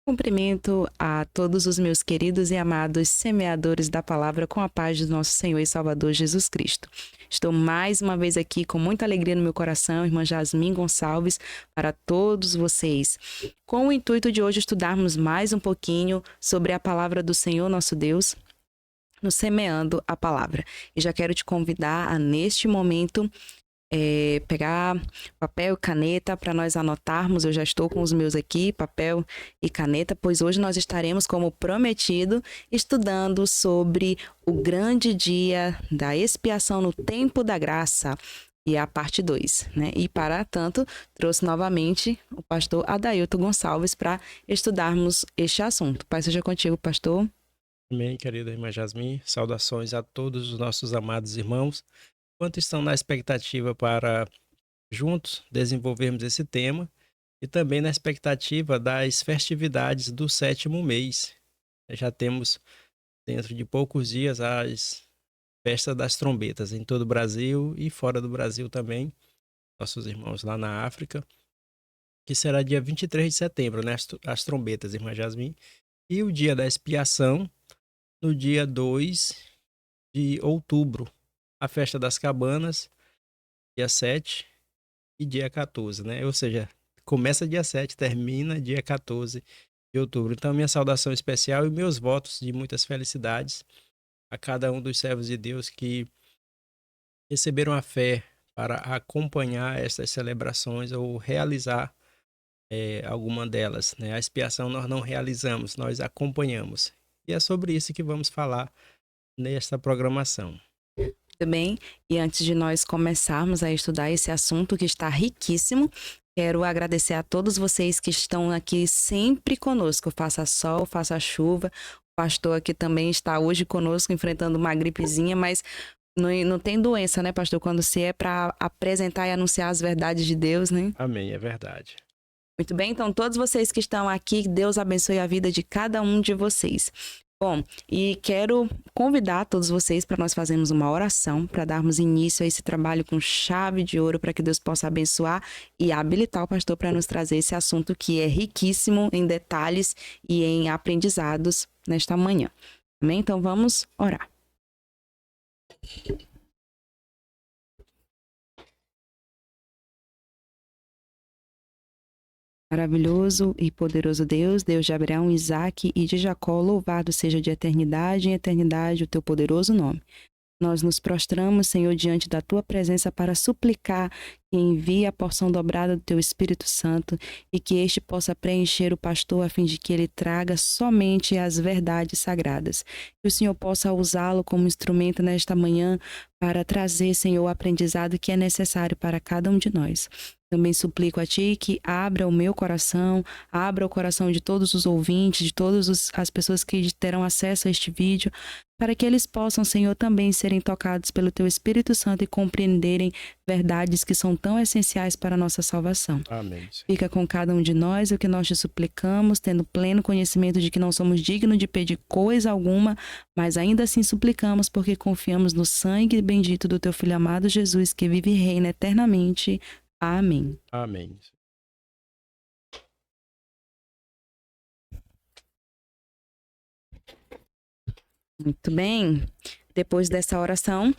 Cumprimento a todos os meus queridos e amados semeadores da palavra com a paz do nosso Senhor e Salvador Jesus Cristo. Estou mais uma vez aqui com muita alegria no meu coração, irmã Jasmin Gonçalves, para todos vocês, com o intuito de hoje estudarmos mais um pouquinho sobre a palavra do Senhor nosso Deus, no Semeando a Palavra. E já quero te convidar a, neste momento, pegar papel e caneta para nós anotarmos. Eu já estou com os meus aqui, papel e caneta, pois hoje nós estaremos, como prometido, estudando sobre o grande dia da expiação no tempo da graça, e a parte 2, né? E para tanto, trouxe novamente o pastor Adailton Gonçalves para estudarmos este assunto. Pai seja contigo, pastor. Amém, querida irmã Jasmin. Saudações a todos os nossos amados irmãos. Quanto estão na expectativa para juntos desenvolvermos esse tema e também na expectativa das festividades do 7º mês. Já temos dentro de poucos dias as festas das trombetas em todo o Brasil e fora do Brasil também, nossos irmãos lá na África, que será dia 23 de setembro, né? As trombetas, irmã Jasmin. E o dia da expiação, no dia 2 de outubro, a festa das cabanas, dia 7 e dia 14, né? Ou seja, começa dia 7, termina dia 14 de outubro. Então, minha saudação especial e meus votos de muitas felicidades a cada um dos servos de Deus que receberam a fé para acompanhar essas celebrações ou realizar alguma delas, né? A expiação nós não realizamos, nós acompanhamos. E é sobre isso que vamos falar nesta programação. Muito bem, e antes de nós começarmos a estudar esse assunto que está riquíssimo, quero agradecer a todos vocês que estão aqui sempre conosco, faça sol, faça chuva. O pastor aqui também está hoje conosco enfrentando uma gripezinha, mas não tem doença, né, pastor? Quando se é para apresentar e anunciar as verdades de Deus, né? Amém, é verdade. Muito bem, então todos vocês que estão aqui, Deus abençoe a vida de cada um de vocês. Bom, e quero convidar todos vocês para nós fazermos uma oração, para darmos início a esse trabalho com chave de ouro, para que Deus possa abençoar e habilitar o pastor para nos trazer esse assunto que é riquíssimo em detalhes e em aprendizados nesta manhã. Amém? Então vamos orar. Maravilhoso e poderoso Deus, Deus de Abraão, Isaque e de Jacó, louvado seja de eternidade em eternidade o teu poderoso nome. Nós nos prostramos, Senhor, diante da tua presença para suplicar que envie a porção dobrada do teu Espírito Santo e que este possa preencher o pastor a fim de que ele traga somente as verdades sagradas. Que o Senhor possa usá-lo como instrumento nesta manhã para trazer, Senhor, o aprendizado que é necessário para cada um de nós. Também suplico a Ti que abra o meu coração, abra o coração de todos os ouvintes, de todas as pessoas que terão acesso a este vídeo, para que eles possam, Senhor, também serem tocados pelo Teu Espírito Santo e compreenderem verdades que são tão essenciais para a nossa salvação. Amém. Fica com cada um de nós o que nós te suplicamos, tendo pleno conhecimento de que não somos dignos de pedir coisa alguma, mas ainda assim suplicamos porque confiamos no sangue bendito do Teu Filho amado Jesus, que vive e reina eternamente. Amém. Amém. Muito bem. Depois dessa oração,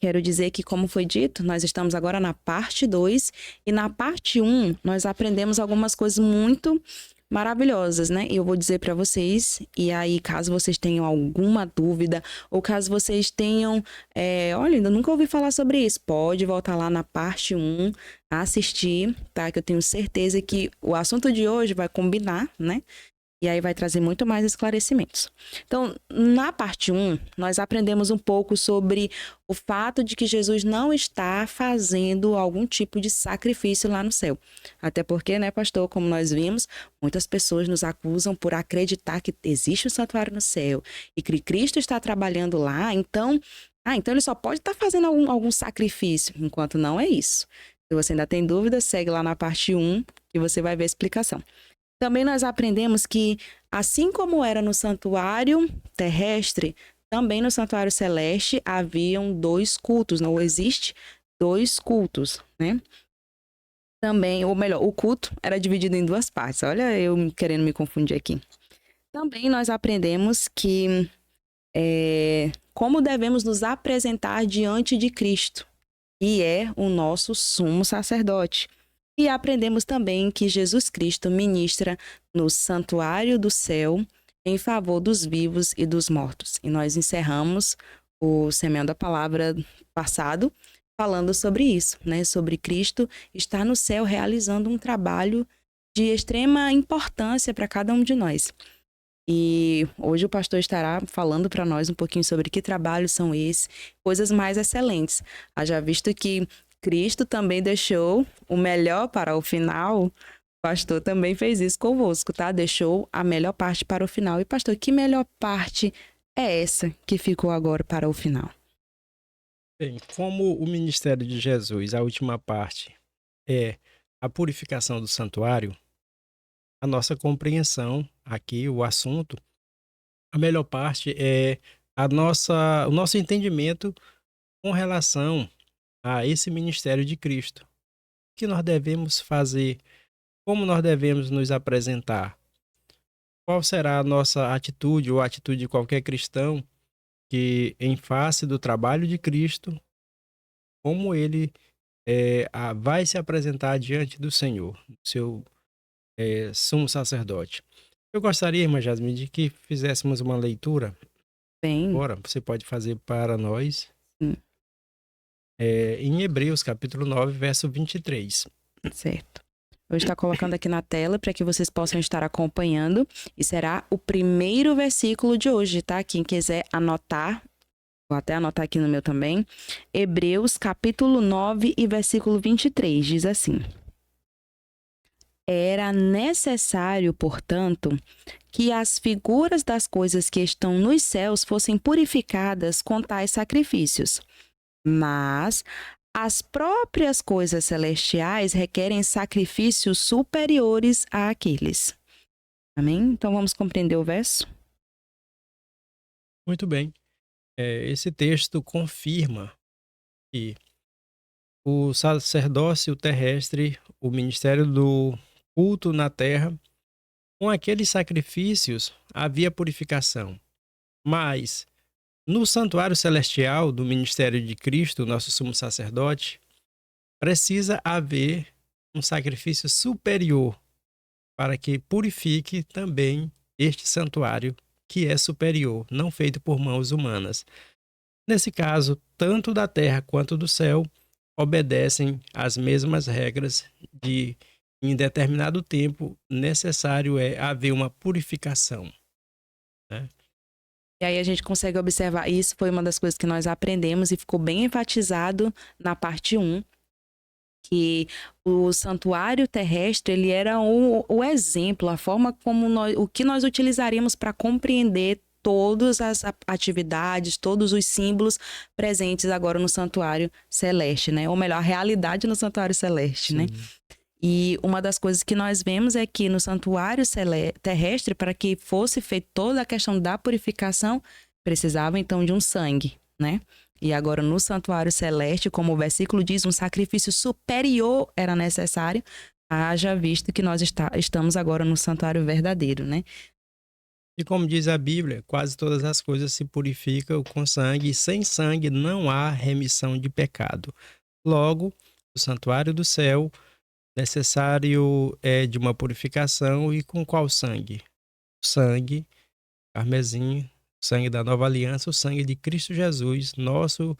quero dizer que, como foi dito, nós estamos agora na parte 2 e na parte 1 nós aprendemos algumas coisas muito maravilhosas, né? E eu vou dizer para vocês, e aí caso vocês tenham alguma dúvida ou caso vocês tenham, olha, ainda nunca ouvi falar sobre isso, pode voltar lá na parte 1, assistir, tá? Que eu tenho certeza que o assunto de hoje vai combinar, né? E aí vai trazer muito mais esclarecimentos. Então, na parte 1, nós aprendemos um pouco sobre o fato de que Jesus não está fazendo algum tipo de sacrifício lá no céu. Até porque, né, pastor, como nós vimos, muitas pessoas nos acusam por acreditar que existe um santuário no céu e que Cristo está trabalhando lá, então ele só pode estar fazendo algum sacrifício, enquanto não é isso. Se você ainda tem dúvida, segue lá na parte 1 que você vai ver a explicação. Também nós aprendemos que, assim como era no santuário terrestre, também no santuário celeste haviam 2 cultos, não existe 2 cultos, né? Também, ou melhor, o culto era dividido em duas partes. Olha, eu querendo me confundir aqui. Também nós aprendemos que como devemos nos apresentar diante de Cristo, que é o nosso sumo sacerdote. E aprendemos também que Jesus Cristo ministra no santuário do céu em favor dos vivos e dos mortos. E nós encerramos o Semeando a Palavra passado falando sobre isso, né? Sobre Cristo estar no céu realizando um trabalho de extrema importância para cada um de nós. E hoje o pastor estará falando para nós um pouquinho sobre que trabalhos são esses, coisas mais excelentes. Haja visto que Cristo também deixou o melhor para o final, o pastor também fez isso convosco, tá? Deixou a melhor parte para o final. E pastor, que melhor parte é essa que ficou agora para o final? Bem, como o ministério de Jesus, a última parte, é a purificação do santuário, a nossa compreensão aqui, o assunto, a melhor parte é o nosso entendimento com relação a esse ministério de Cristo. O que nós devemos fazer? Como nós devemos nos apresentar? Qual será a nossa atitude ou a atitude de qualquer cristão que, em face do trabalho de Cristo, como ele vai se apresentar diante do Senhor, seu sumo sacerdote? Eu gostaria, irmã Jasmine, de que fizéssemos uma leitura. Bem, Agora, você pode fazer para nós sim, em Hebreus, capítulo 9, verso 23. certo. Eu vou estar colocando aqui na tela para que vocês possam estar acompanhando. E será o primeiro versículo de hoje, tá? Quem quiser anotar, vou até anotar aqui no meu também. Hebreus, capítulo 9 e versículo 23, diz assim: Era necessário, portanto, que as figuras das coisas que estão nos céus fossem purificadas com tais sacrifícios. Mas as próprias coisas celestiais requerem sacrifícios superiores àqueles. Amém? Então vamos compreender o verso? Muito bem. Esse texto confirma que o sacerdócio terrestre, o ministério do culto na terra, com aqueles sacrifícios havia purificação. Mas no santuário celestial do ministério de Cristo, nosso sumo sacerdote, precisa haver um sacrifício superior para que purifique também este santuário que é superior, não feito por mãos humanas. Nesse caso, tanto da terra quanto do céu obedecem às mesmas regras de, em determinado tempo, necessário é haver uma purificação, né? E aí a gente consegue observar, isso foi uma das coisas que nós aprendemos e ficou bem enfatizado na parte 1, que o santuário terrestre, ele era o exemplo, a forma como o que nós utilizaríamos para compreender todas as atividades, todos os símbolos presentes agora no santuário celeste, né? Ou melhor, a realidade no santuário celeste, né? E uma das coisas que nós vemos é que no santuário terrestre, para que fosse feita toda a questão da purificação, precisava então de um sangue, né? E agora no santuário celeste, como o versículo diz, um sacrifício superior era necessário, haja visto que nós estamos agora no santuário verdadeiro, né? E como diz a Bíblia, quase todas as coisas se purificam com sangue, e sem sangue não há remissão de pecado. Logo, o santuário do céu necessário é de uma purificação, e com qual sangue? O sangue carmesim, o sangue da nova aliança, o sangue de Cristo Jesus, nosso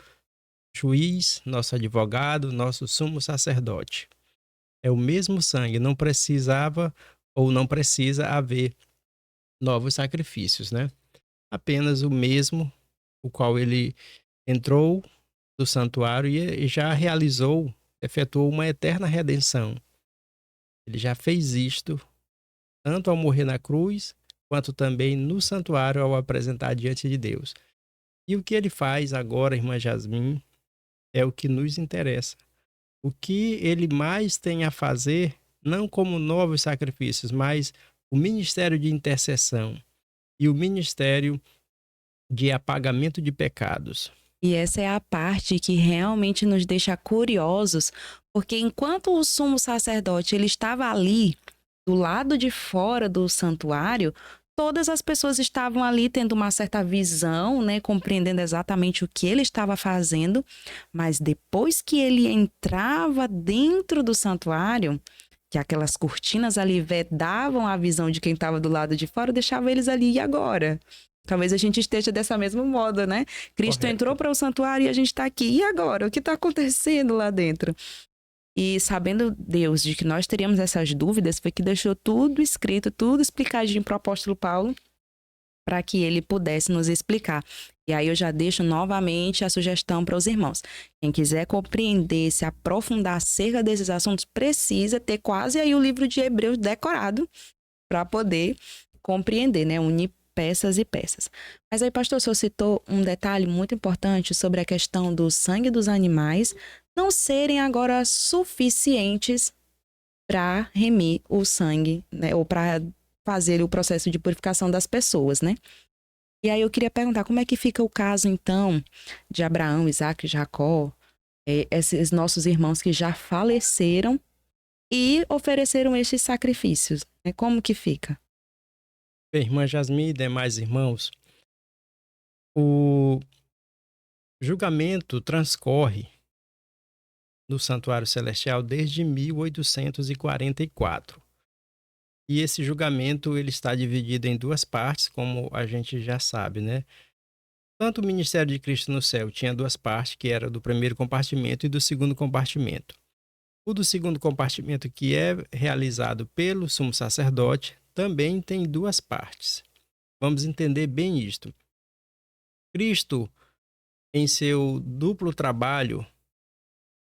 juiz, nosso advogado, nosso sumo sacerdote. É o mesmo sangue, não precisava ou não precisa haver novos sacrifícios, né? Apenas o mesmo, o qual ele entrou do santuário e já realizou, efetuou uma eterna redenção. Ele já fez isto, tanto ao morrer na cruz, quanto também no santuário ao apresentar diante de Deus. E o que ele faz agora, irmã Jasmine, é o que nos interessa. O que ele mais tem a fazer, não como novos sacrifícios, mas o ministério de intercessão e o ministério de apagamento de pecados. E essa é a parte que realmente nos deixa curiosos, porque enquanto o sumo sacerdote ele estava ali, do lado de fora do santuário, todas as pessoas estavam ali tendo uma certa visão, né, compreendendo exatamente o que ele estava fazendo, mas depois que ele entrava dentro do santuário, que aquelas cortinas ali vedavam a visão de quem estava do lado de fora, deixava eles ali e agora. Talvez a gente esteja dessa mesma moda, né? Cristo entrou Correto. para o santuário e a gente está aqui. E agora? O que está acontecendo lá dentro? E sabendo Deus de que nós teríamos essas dúvidas, foi que deixou tudo escrito, tudo explicadinho para o apóstolo Paulo, para que ele pudesse nos explicar. E aí eu já deixo novamente a sugestão para os irmãos. Quem quiser compreender, se aprofundar acerca desses assuntos, precisa ter quase aí o livro de Hebreus decorado para poder compreender, né? Unir peças e peças. Mas aí, pastor, o senhor citou um detalhe muito importante sobre a questão do sangue dos animais não serem agora suficientes para remir o sangue, né? Ou para fazer o processo de purificação das pessoas, né? E aí eu queria perguntar como é que fica o caso, então, de Abraão, Isaac, Jacó, esses nossos irmãos que já faleceram e ofereceram estes sacrifícios, né? Como que fica? Bem, irmã Jasmine e demais irmãos, o julgamento transcorre no Santuário Celestial desde 1844. E esse julgamento ele está dividido em duas partes, como a gente já sabe, né? Tanto o ministério de Cristo no céu tinha duas partes, que era do primeiro compartimento e do segundo compartimento. O do segundo compartimento, que é realizado pelo sumo sacerdote, também tem duas partes. Vamos entender bem isto. Cristo, em seu duplo trabalho,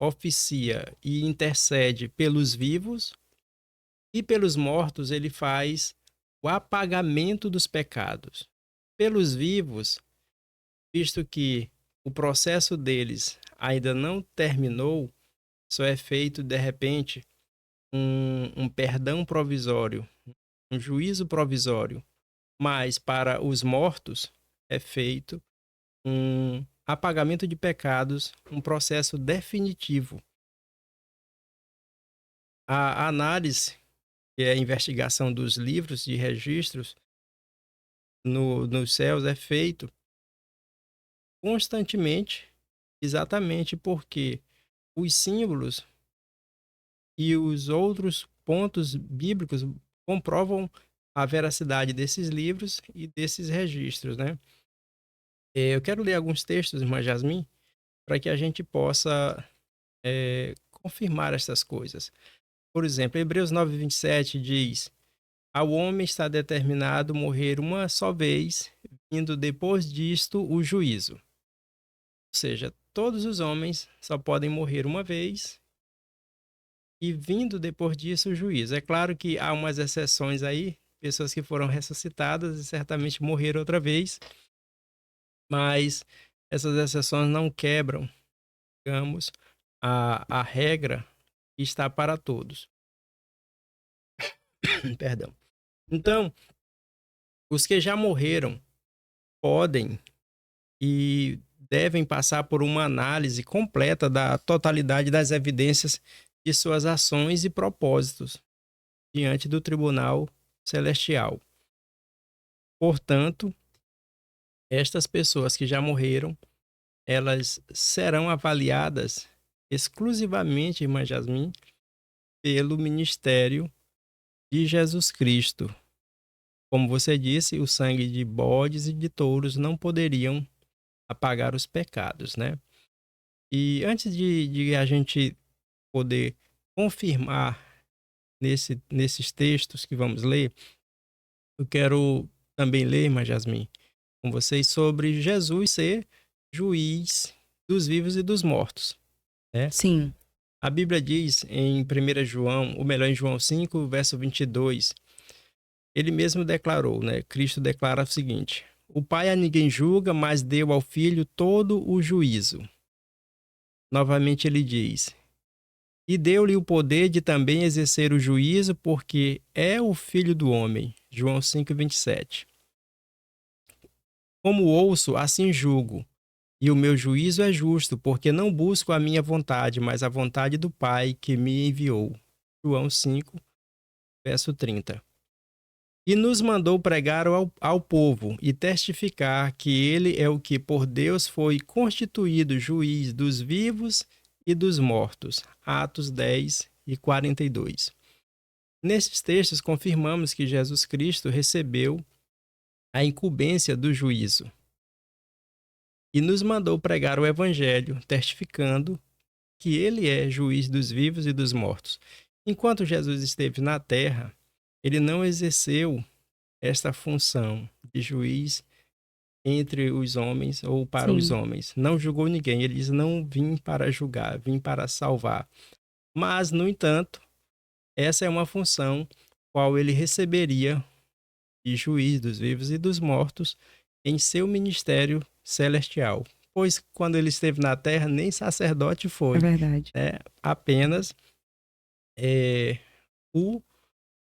oficia e intercede pelos vivos e pelos mortos, ele faz o apagamento dos pecados. Pelos vivos, visto que o processo deles ainda não terminou, só é feito, de repente, um perdão provisório, um juízo provisório, mas para os mortos é feito um apagamento de pecados, um processo definitivo. A análise, que é a investigação dos livros de registros nos céus, é feito constantemente, exatamente porque os símbolos e os outros pontos bíblicos comprovam a veracidade desses livros e desses registros, né? Eu quero ler alguns textos, irmã Jasmine, para que a gente possa confirmar essas coisas. Por exemplo, Hebreus 9:27 diz: ao homem está determinado morrer uma só vez, vindo depois disto o juízo. Ou seja, todos os homens só podem morrer uma vez e vindo depois disso o juízo. É claro que há umas exceções aí, pessoas que foram ressuscitadas e certamente morreram outra vez, mas essas exceções não quebram, digamos, a regra que está para todos. Perdão. Então, os que já morreram podem e devem passar por uma análise completa da totalidade das evidências de suas ações e propósitos diante do tribunal celestial. Portanto, estas pessoas que já morreram, elas serão avaliadas exclusivamente, irmã Jasmine, pelo ministério de Jesus Cristo. Como você disse, o sangue de bodes e de touros não poderiam apagar os pecados, né? E antes de a gente poder confirmar nesses textos que vamos ler, eu quero também ler, irmã Jasmine, com vocês sobre Jesus ser juiz dos vivos e dos mortos, né? Sim. A Bíblia diz em 1 João, ou melhor, em João 5, verso 22, ele mesmo declarou, né? Cristo declara o seguinte: o Pai a ninguém julga, mas deu ao Filho todo o juízo. Novamente ele diz: e deu-lhe o poder de também exercer o juízo, porque é o Filho do homem. João 5:27. Como ouço, assim julgo. e o meu juízo é justo, porque não busco a minha vontade, mas a vontade do Pai que me enviou. João 5, verso 30. E nos mandou pregar ao povo e testificar que ele é o que por Deus foi constituído juiz dos vivos e dos mortos. Atos 10 e 42. Nesses textos confirmamos que Jesus Cristo recebeu a incumbência do juízo e nos mandou pregar o evangelho, testificando que ele é juiz dos vivos e dos mortos. Enquanto Jesus esteve na terra, ele não exerceu esta função de juiz entre os homens ou para os Sim, homens. Não julgou ninguém. Ele diz: não vim para julgar, vim para salvar. Mas, no entanto, essa é uma função qual ele receberia de juiz dos vivos e dos mortos em seu ministério celestial. Pois quando ele esteve na terra, nem sacerdote é foi, verdade. né? Apenas o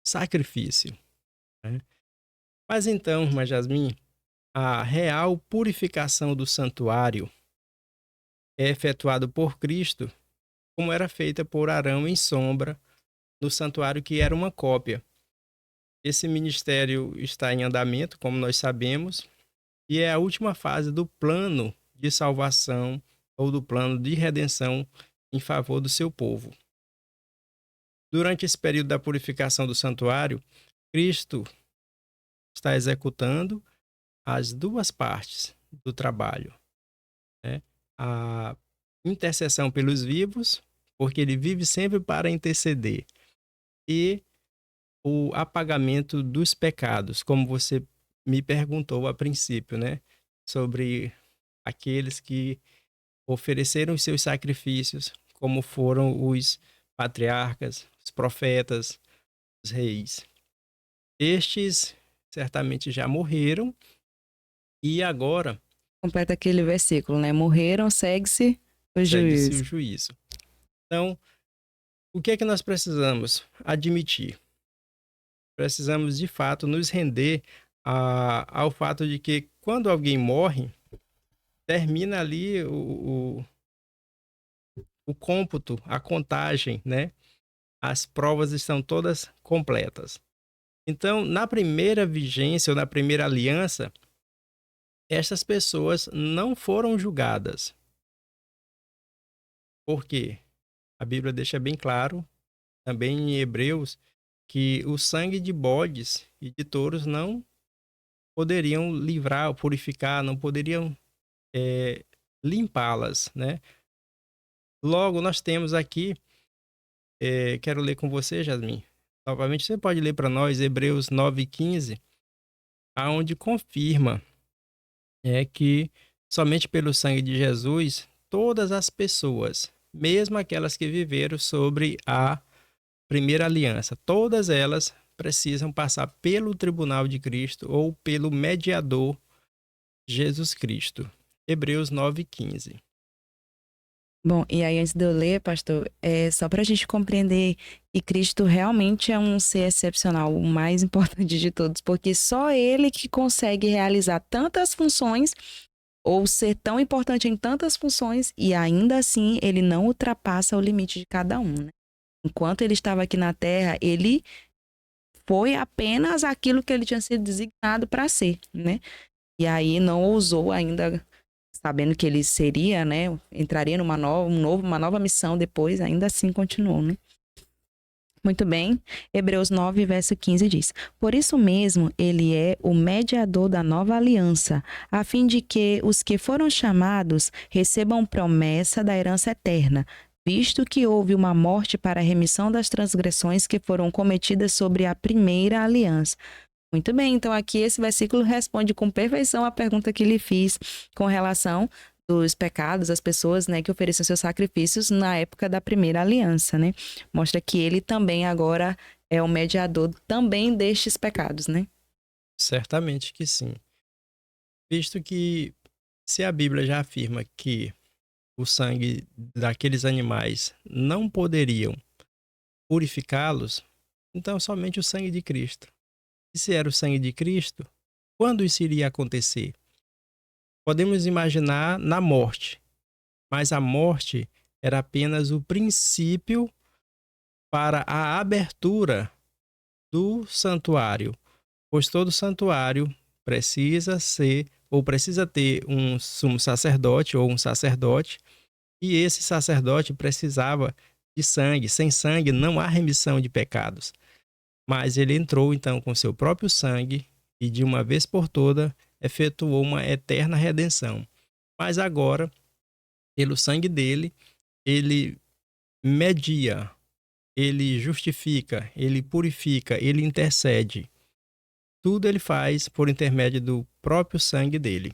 sacrifício, né? Mas então, irmã Jasmin, a real purificação do santuário é efetuada por Cristo, como era feita por Arão em sombra, no santuário que era uma cópia. Esse ministério está em andamento, como nós sabemos, e é a última fase do plano de salvação ou do plano de redenção em favor do seu povo. Durante esse período da purificação do santuário, Cristo está executando as duas partes do trabalho, né? A intercessão pelos vivos, porque ele vive sempre para interceder, e o apagamento dos pecados, como você me perguntou a princípio, né? Sobre aqueles que ofereceram os seus sacrifícios, como foram os patriarcas, os profetas, os reis. Estes certamente já morreram e agora Completa aquele versículo, né? Morreram, segue-se o segue-se o juízo. juízo. Então, o que é que nós precisamos admitir? Precisamos, de fato, nos render ao fato de que quando alguém morre, termina ali o cômputo, a contagem, né? As provas estão todas completas. Então, na primeira vigência ou na primeira aliança, estas pessoas não foram julgadas. Por quê? A Bíblia deixa bem claro, também em Hebreus, que o sangue de bodes e de touros não poderiam livrar ou purificar, não poderiam limpá-las, né? Logo, nós temos aqui, quero ler com você, Jasmin. Novamente, você pode ler para nós Hebreus 9:15, aonde confirma que somente pelo sangue de Jesus, todas as pessoas, mesmo aquelas que viveram sobre a primeira aliança, todas elas precisam passar pelo tribunal de Cristo ou pelo mediador Jesus Cristo. Hebreus 9:15. Bom, e aí antes de eu ler, pastor, é só para a gente compreender que Cristo realmente é um ser excepcional, o mais importante de todos, porque só ele que consegue realizar tantas funções ou ser tão importante em tantas funções e ainda assim ele não ultrapassa o limite de cada um, né? Enquanto ele estava aqui na Terra, ele foi apenas aquilo que ele tinha sido designado para ser, né? E aí não ousou ainda, sabendo que ele seria, né? Entraria uma nova missão depois, ainda assim continuou, né? Muito bem. Hebreus 9, verso 15 diz: Por isso mesmo, ele é o mediador da nova aliança, a fim de que os que foram chamados recebam promessa da herança eterna, visto que houve uma morte para a remissão das transgressões que foram cometidas sobre a primeira aliança. Muito bem, então aqui esse versículo responde com perfeição a pergunta que lhe fiz com relação dos pecados, as pessoas, né, que ofereciam seus sacrifícios na época da primeira aliança, né? Mostra que ele também agora é o mediador também destes pecados, né? Certamente que sim. Visto que se a Bíblia já afirma que o sangue daqueles animais não poderiam purificá-los, então somente o sangue de Cristo. E se era o sangue de Cristo, quando isso iria acontecer? podemos imaginar na morte, mas a morte era apenas o princípio para a abertura do santuário, pois todo santuário precisa ser ou precisa ter um sumo sacerdote ou um sacerdote, e esse sacerdote precisava de sangue. Sem sangue não há remissão de pecados. Mas ele entrou então com seu próprio sangue e de uma vez por toda efetuou uma eterna redenção. Mas agora, pelo sangue dele, ele media, ele justifica, ele purifica, ele intercede. Tudo ele faz por intermédio do próprio sangue dele.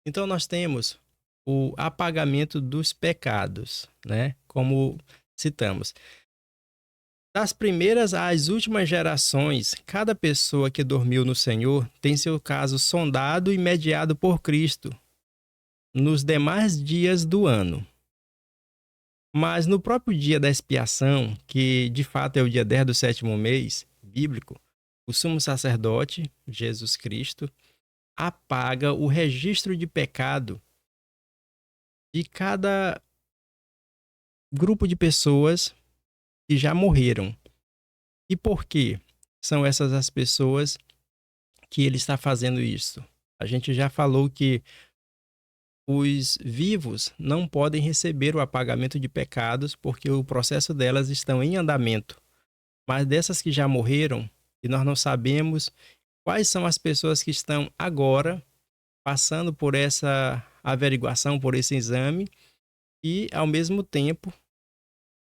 Então nós temos o apagamento dos pecados, né? Como citamos. Das primeiras às últimas gerações, cada pessoa que dormiu no Senhor tem seu caso sondado e mediado por Cristo nos demais dias do ano. Mas no próprio dia da expiação, que de fato é o dia 10 do 7º mês, bíblico, o sumo sacerdote, Jesus Cristo, apaga o registro de pecado de cada grupo de pessoas que já morreram. E por quê? São essas as pessoas que ele está fazendo isso. A gente já falou que os vivos não podem receber o apagamento de pecados porque o processo delas estão em andamento. Mas dessas que já morreram, e nós não sabemos quais são as pessoas que estão agora passando por essa averiguação, por esse exame, e ao mesmo tempo,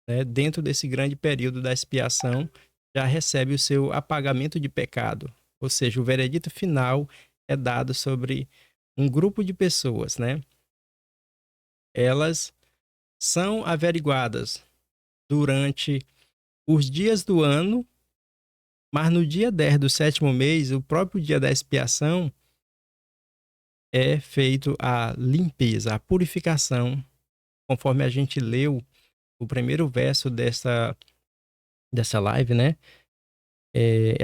né, dentro desse grande período da expiação, já recebe o seu apagamento de pecado. Ou seja, o veredito final é dado sobre um grupo de pessoas, né? Elas são averiguadas durante os dias do ano, mas no dia 10 do 7º mês, o próprio dia da expiação, é feito a limpeza, a purificação, conforme a gente leu o primeiro verso dessa live, né?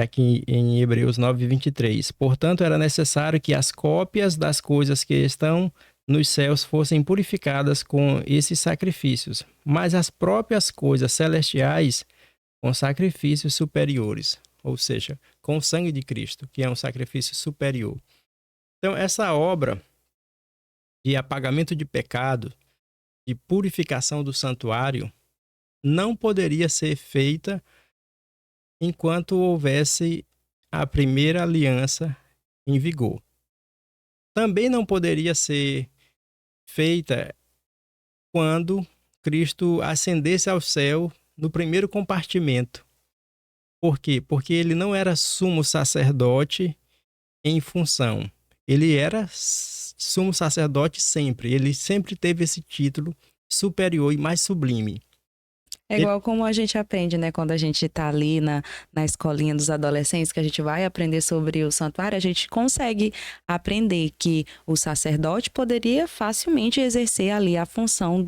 Aqui em Hebreus 9:23. Portanto, era necessário que as cópias das coisas que estão nos céus fossem purificadas com esses sacrifícios, mas as próprias coisas celestiais com sacrifícios superiores, ou seja, com o sangue de Cristo, que é um sacrifício superior. Então, essa obra de apagamento de pecado, de purificação do santuário, não poderia ser feita enquanto houvesse a primeira aliança em vigor. Também não poderia ser feita quando Cristo ascendesse ao céu no primeiro compartimento. Por quê? Porque ele não era sumo sacerdote em função. Ele era sumo sacerdote sempre. Ele sempre teve esse título superior e mais sublime. É igual como a gente aprende, né? Quando a gente tá ali na escolinha dos adolescentes, que a gente vai aprender sobre o santuário, a gente consegue aprender que o sacerdote poderia facilmente exercer ali a função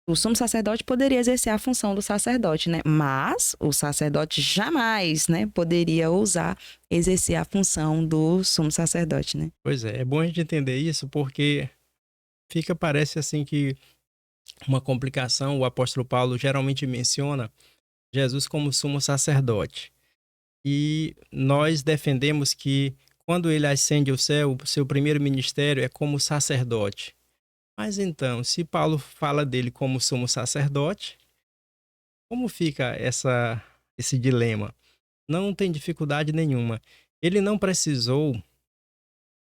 o sumo sacerdote poderia exercer a função do sacerdote, né? Mas o sacerdote jamais, né, poderia ousar exercer a função do sumo sacerdote, né? Pois é bom a gente entender isso porque parece assim que uma complicação. O apóstolo Paulo geralmente menciona Jesus como sumo sacerdote. E nós defendemos que quando ele ascende ao céu, o seu primeiro ministério é como sacerdote. Mas então, se Paulo fala dele como sumo sacerdote, como fica esse dilema? Não tem dificuldade nenhuma. Ele não precisou,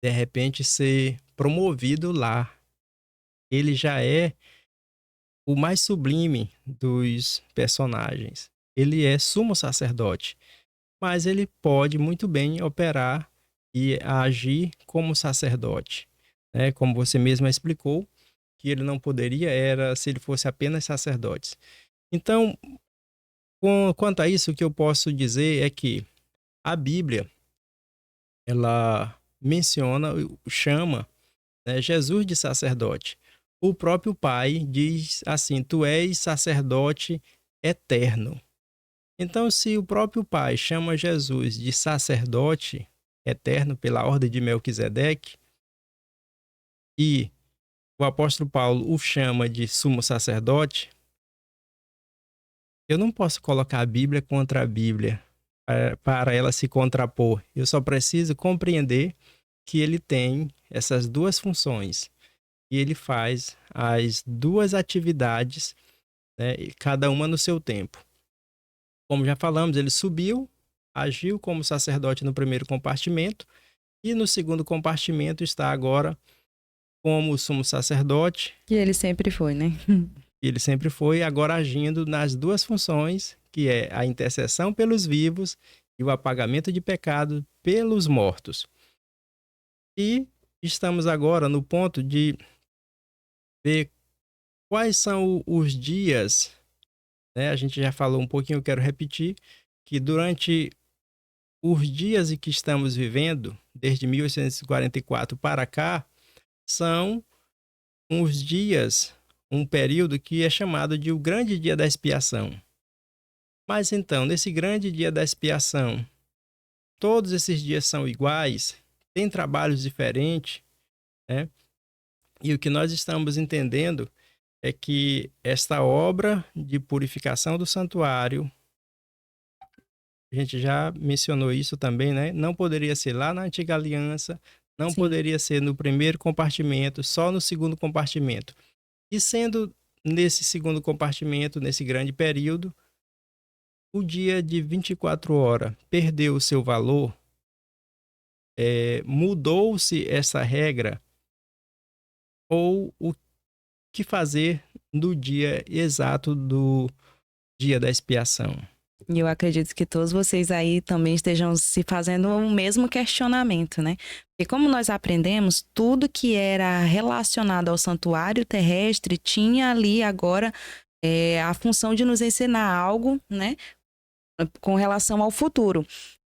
de repente, ser promovido lá. Ele já é o mais sublime dos personagens. Ele é sumo sacerdote, mas ele pode muito bem operar e agir como sacerdote, né? Como você mesma explicou, que ele não poderia era se ele fosse apenas sacerdote. Então, quanto a isso, o que eu posso dizer é que a Bíblia, ela menciona, chama, né, Jesus de sacerdote. O próprio Pai diz assim: tu és sacerdote eterno. Então, se o próprio Pai chama Jesus de sacerdote, eterno pela ordem de Melquisedeque, e o apóstolo Paulo o chama de sumo sacerdote, eu não posso colocar a Bíblia contra a Bíblia para ela se contrapor. Eu só preciso compreender que ele tem essas duas funções e ele faz as duas atividades, né, cada uma no seu tempo. Como já falamos, ele subiu, agiu como sacerdote no primeiro compartimento e no segundo compartimento está agora como sumo sacerdote. Que ele sempre foi, né? Ele sempre foi, agora agindo nas duas funções, que é a intercessão pelos vivos e o apagamento de pecado pelos mortos. E estamos agora no ponto de ver quais são os dias, né? A gente já falou um pouquinho, eu quero repetir, que durante os dias em que estamos vivendo, desde 1844 para cá, são uns dias, um período que é chamado de o grande dia da expiação. Mas então, nesse grande dia da expiação, todos esses dias são iguais, tem trabalhos diferentes, né? E o que nós estamos entendendo é que esta obra de purificação do santuário, a gente já mencionou isso também, né? Não poderia ser lá na antiga aliança, não Sim. poderia ser no primeiro compartimento, só no segundo compartimento. E sendo nesse segundo compartimento, nesse grande período, o dia de 24 horas perdeu o seu valor, mudou-se essa regra, ou o que fazer no dia exato do dia da expiação? E eu acredito que todos vocês aí também estejam se fazendo o mesmo questionamento, né? Porque como nós aprendemos, tudo que era relacionado ao santuário terrestre tinha ali agora a função de nos ensinar algo, né? Com relação ao futuro.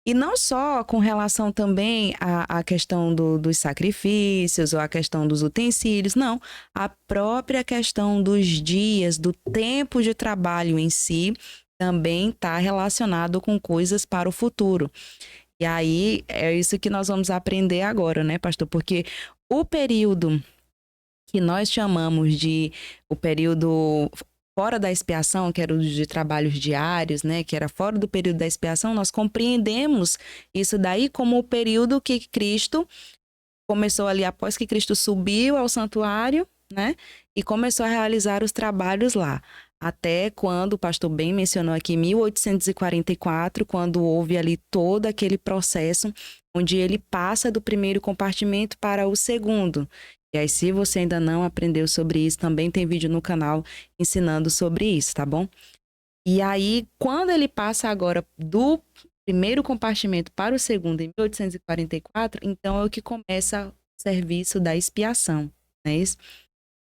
E não só com relação também à questão dos sacrifícios ou à questão dos utensílios, não. A própria questão dos dias, do tempo de trabalho em si, também está relacionado com coisas para o futuro. E aí é isso que nós vamos aprender agora, né, pastor? Porque o período que nós chamamos de o período fora da expiação, que era o de trabalhos diários, né, que era fora do período da expiação, nós compreendemos isso daí como o período que Cristo começou ali após que Cristo subiu ao santuário, né, e começou a realizar os trabalhos lá. Até quando, o pastor bem mencionou aqui, 1844, quando houve ali todo aquele processo onde ele passa do primeiro compartimento para o segundo. E aí, se você ainda não aprendeu sobre isso, também tem vídeo no canal ensinando sobre isso, tá bom? E aí, quando ele passa agora do primeiro compartimento para o segundo, em 1844, então é o que começa o serviço da expiação, não é isso?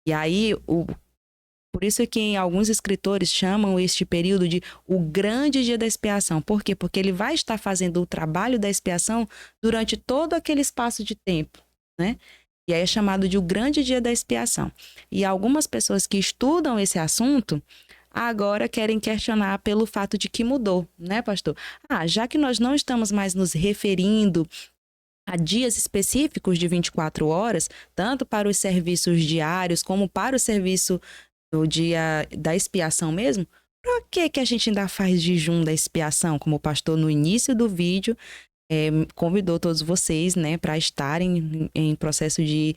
E aí, por isso que alguns escritores chamam este período de o grande dia da expiação. Por quê? Porque ele vai estar fazendo o trabalho da expiação durante todo aquele espaço de tempo, né? E aí é chamado de o grande dia da expiação. E algumas pessoas que estudam esse assunto agora querem questionar pelo fato de que mudou, né, pastor? Já que nós não estamos mais nos referindo a dias específicos de 24 horas, tanto para os serviços diários como para o serviço do dia da expiação mesmo, para que a gente ainda faz jejum da expiação? Como o pastor no início do vídeo convidou todos vocês, né, para estarem em processo de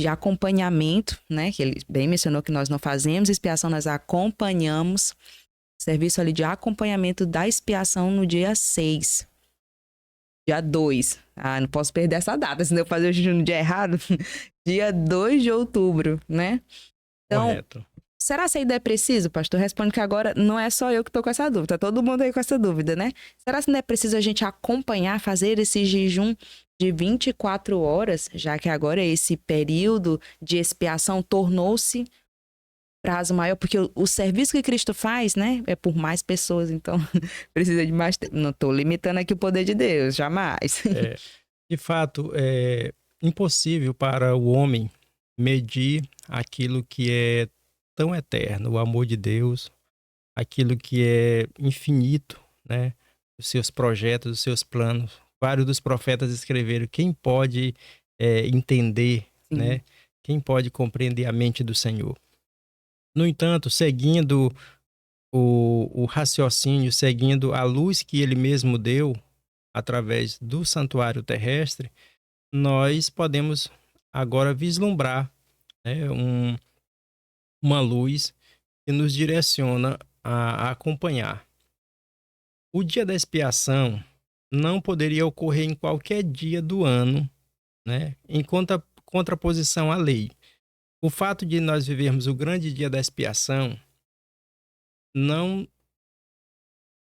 acompanhamento, né, que ele bem mencionou que nós não fazemos expiação, nós acompanhamos, serviço ali de acompanhamento da expiação no dia 6. Dia 2. Não posso perder essa data, senão eu fazer o jejum no dia errado. Dia 2 de outubro, né? Então, Correto. será que ainda é preciso, pastor? Responde que agora não é só eu que estou com essa dúvida, todo mundo aí com essa dúvida, né? Será que ainda é preciso a gente acompanhar, fazer esse jejum de 24 horas, já que agora esse período de expiação tornou-se prazo maior, porque o serviço que Cristo faz, né, é por mais pessoas, então precisa de mais tempo. Não estou limitando aqui o poder de Deus, jamais. De fato, é impossível para o homem medir aquilo que é tão eterno, o amor de Deus, aquilo que é infinito, né? Os seus projetos, os seus planos vários dos profetas escreveram, quem pode entender, Sim. né? Quem pode compreender a mente do Senhor? No entanto, seguindo o raciocínio, seguindo a luz que ele mesmo deu através do santuário terrestre, nós podemos agora vislumbrar, né, uma luz que nos direciona a acompanhar. O dia da expiação não poderia ocorrer em qualquer dia do ano, né, em contraposição à lei. O fato de nós vivermos o grande dia da expiação não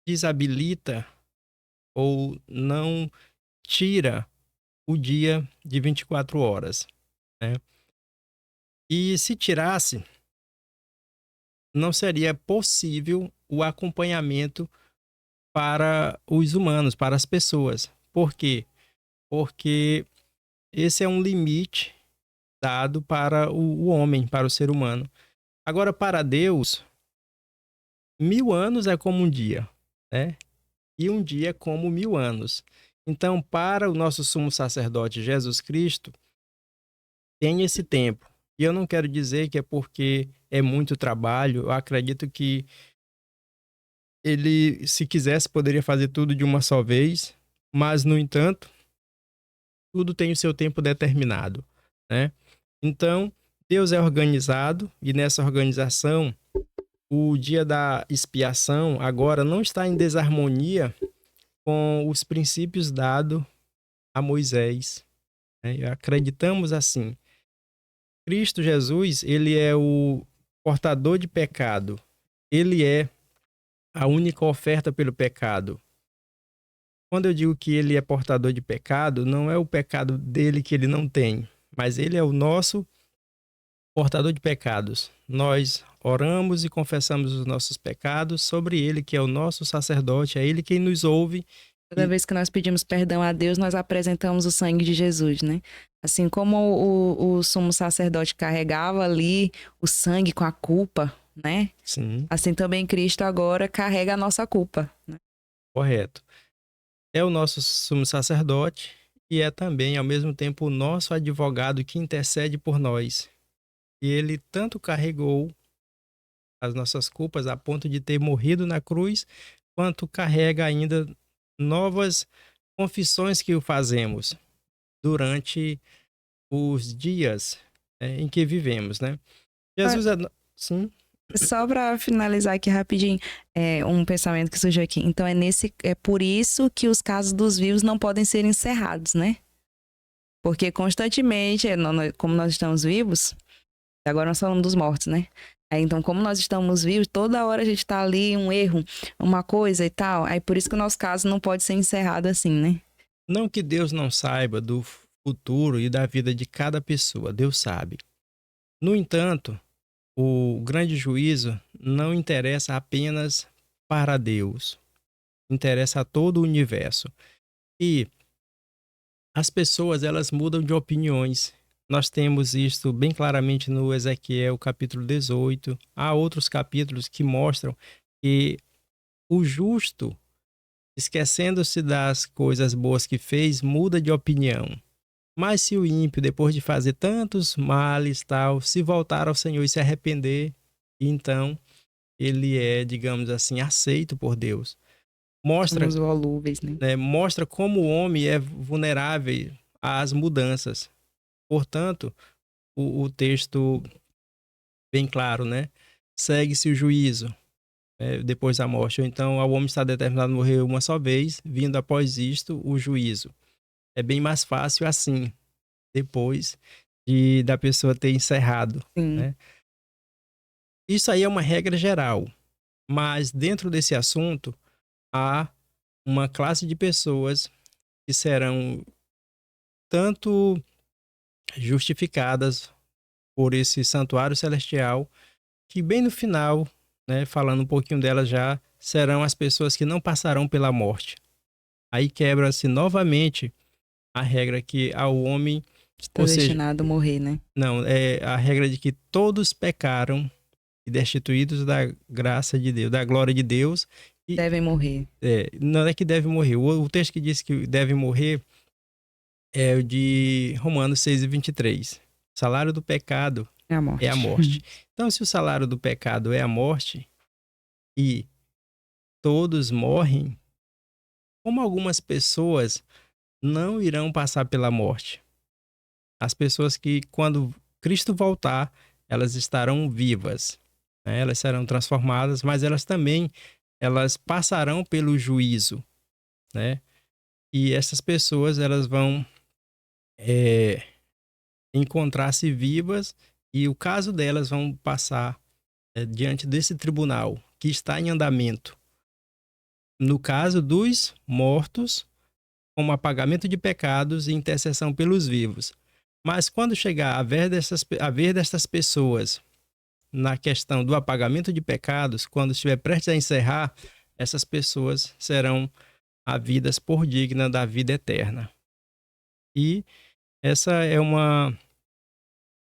desabilita ou não tira o dia de 24 horas, né? E se tirasse, não seria possível o acompanhamento para os humanos, para as pessoas. Por quê? Porque esse é um limite dado para o homem, para o ser humano. Agora, para Deus, 1000 anos é como um dia, né? E um dia é como 1000 anos. Então, para o nosso sumo sacerdote Jesus Cristo, tem esse tempo. E eu não quero dizer que é porque é muito trabalho. Eu acredito que ele, se quisesse, poderia fazer tudo de uma só vez. Mas, no entanto, tudo tem o seu tempo determinado, né? Então, Deus é organizado e nessa organização, o dia da expiação agora não está em desarmonia com os princípios dados a Moisés, né? Acreditamos assim. Cristo Jesus, ele é o portador de pecado. Ele é a única oferta pelo pecado. Quando eu digo que ele é portador de pecado, não é o pecado dele que ele não tem, mas ele é o nosso portador de pecados. Nós oramos e confessamos os nossos pecados sobre ele, que é o nosso sacerdote, é ele quem nos ouve. Toda vez que nós pedimos perdão a Deus, nós apresentamos o sangue de Jesus, né? Assim como o sumo sacerdote carregava ali o sangue com a culpa, né? Sim, Assim também Cristo agora carrega a nossa culpa, né? correto. É o nosso sumo sacerdote e é também, ao mesmo tempo, o nosso advogado que intercede por nós. E ele tanto carregou as nossas culpas a ponto de ter morrido na cruz, quanto carrega ainda novas confissões que o fazemos durante os dias, em que vivemos, né? Jesus é... Sim, Só para finalizar aqui rapidinho, um pensamento que surgiu aqui. Então é por isso que os casos dos vivos não podem ser encerrados, né? Porque constantemente, como nós estamos vivos, agora nós falamos dos mortos, né? Aí, então, como nós estamos vivos, toda hora a gente tá ali, um erro, uma coisa e tal. Aí por isso que o nosso caso não pode ser encerrado assim, né? não que Deus não saiba do futuro e da vida de cada pessoa, Deus sabe. No entanto, o grande juízo não interessa apenas para Deus, interessa a todo o universo. E as pessoas, elas mudam de opiniões. Nós temos isto bem claramente no Ezequiel capítulo 18. Há outros capítulos que mostram que o justo, esquecendo-se das coisas boas que fez, muda de opinião. Mas se o ímpio, depois de fazer tantos males, tal, se voltar ao Senhor e se arrepender, então ele é, digamos assim, aceito por Deus. Mostra, Somos volúveis, né? mostra como o homem é vulnerável às mudanças. Portanto, o texto bem claro, né? Segue-se o juízo, depois da morte. Ou então, ao homem está determinado a morrer uma só vez, vindo após isto o juízo. É bem mais fácil assim, depois da pessoa ter encerrado, Sim. né? Isso aí é uma regra geral, mas dentro desse assunto há uma classe de pessoas que serão tanto justificadas por esse santuário celestial, que bem no final, né, falando um pouquinho delas já, serão as pessoas que não passarão pela morte. Aí quebra-se novamente a regra que ao homem, Está ou seja, destinado a morrer, né? não, é a regra de que todos pecaram e destituídos da graça de Deus, da glória de Deus, Devem morrer. Não é que deve morrer. O texto que diz que deve morrer é o de Romanos 6:23. O salário do pecado É a morte. é a morte. Então, se o salário do pecado é a morte e todos morrem, como algumas pessoas não irão passar pela morte? As pessoas que, quando Cristo voltar, elas estarão vivas, né? Elas serão transformadas, mas elas passarão pelo juízo, né? E essas pessoas, elas vão encontrar-se vivas e o caso delas vão passar diante desse tribunal que está em andamento. No caso dos mortos, como apagamento de pecados e intercessão pelos vivos. Mas quando chegar a ver dessas pessoas na questão do apagamento de pecados, quando estiver prestes a encerrar, essas pessoas serão havidas por digna da vida eterna. E essa é uma,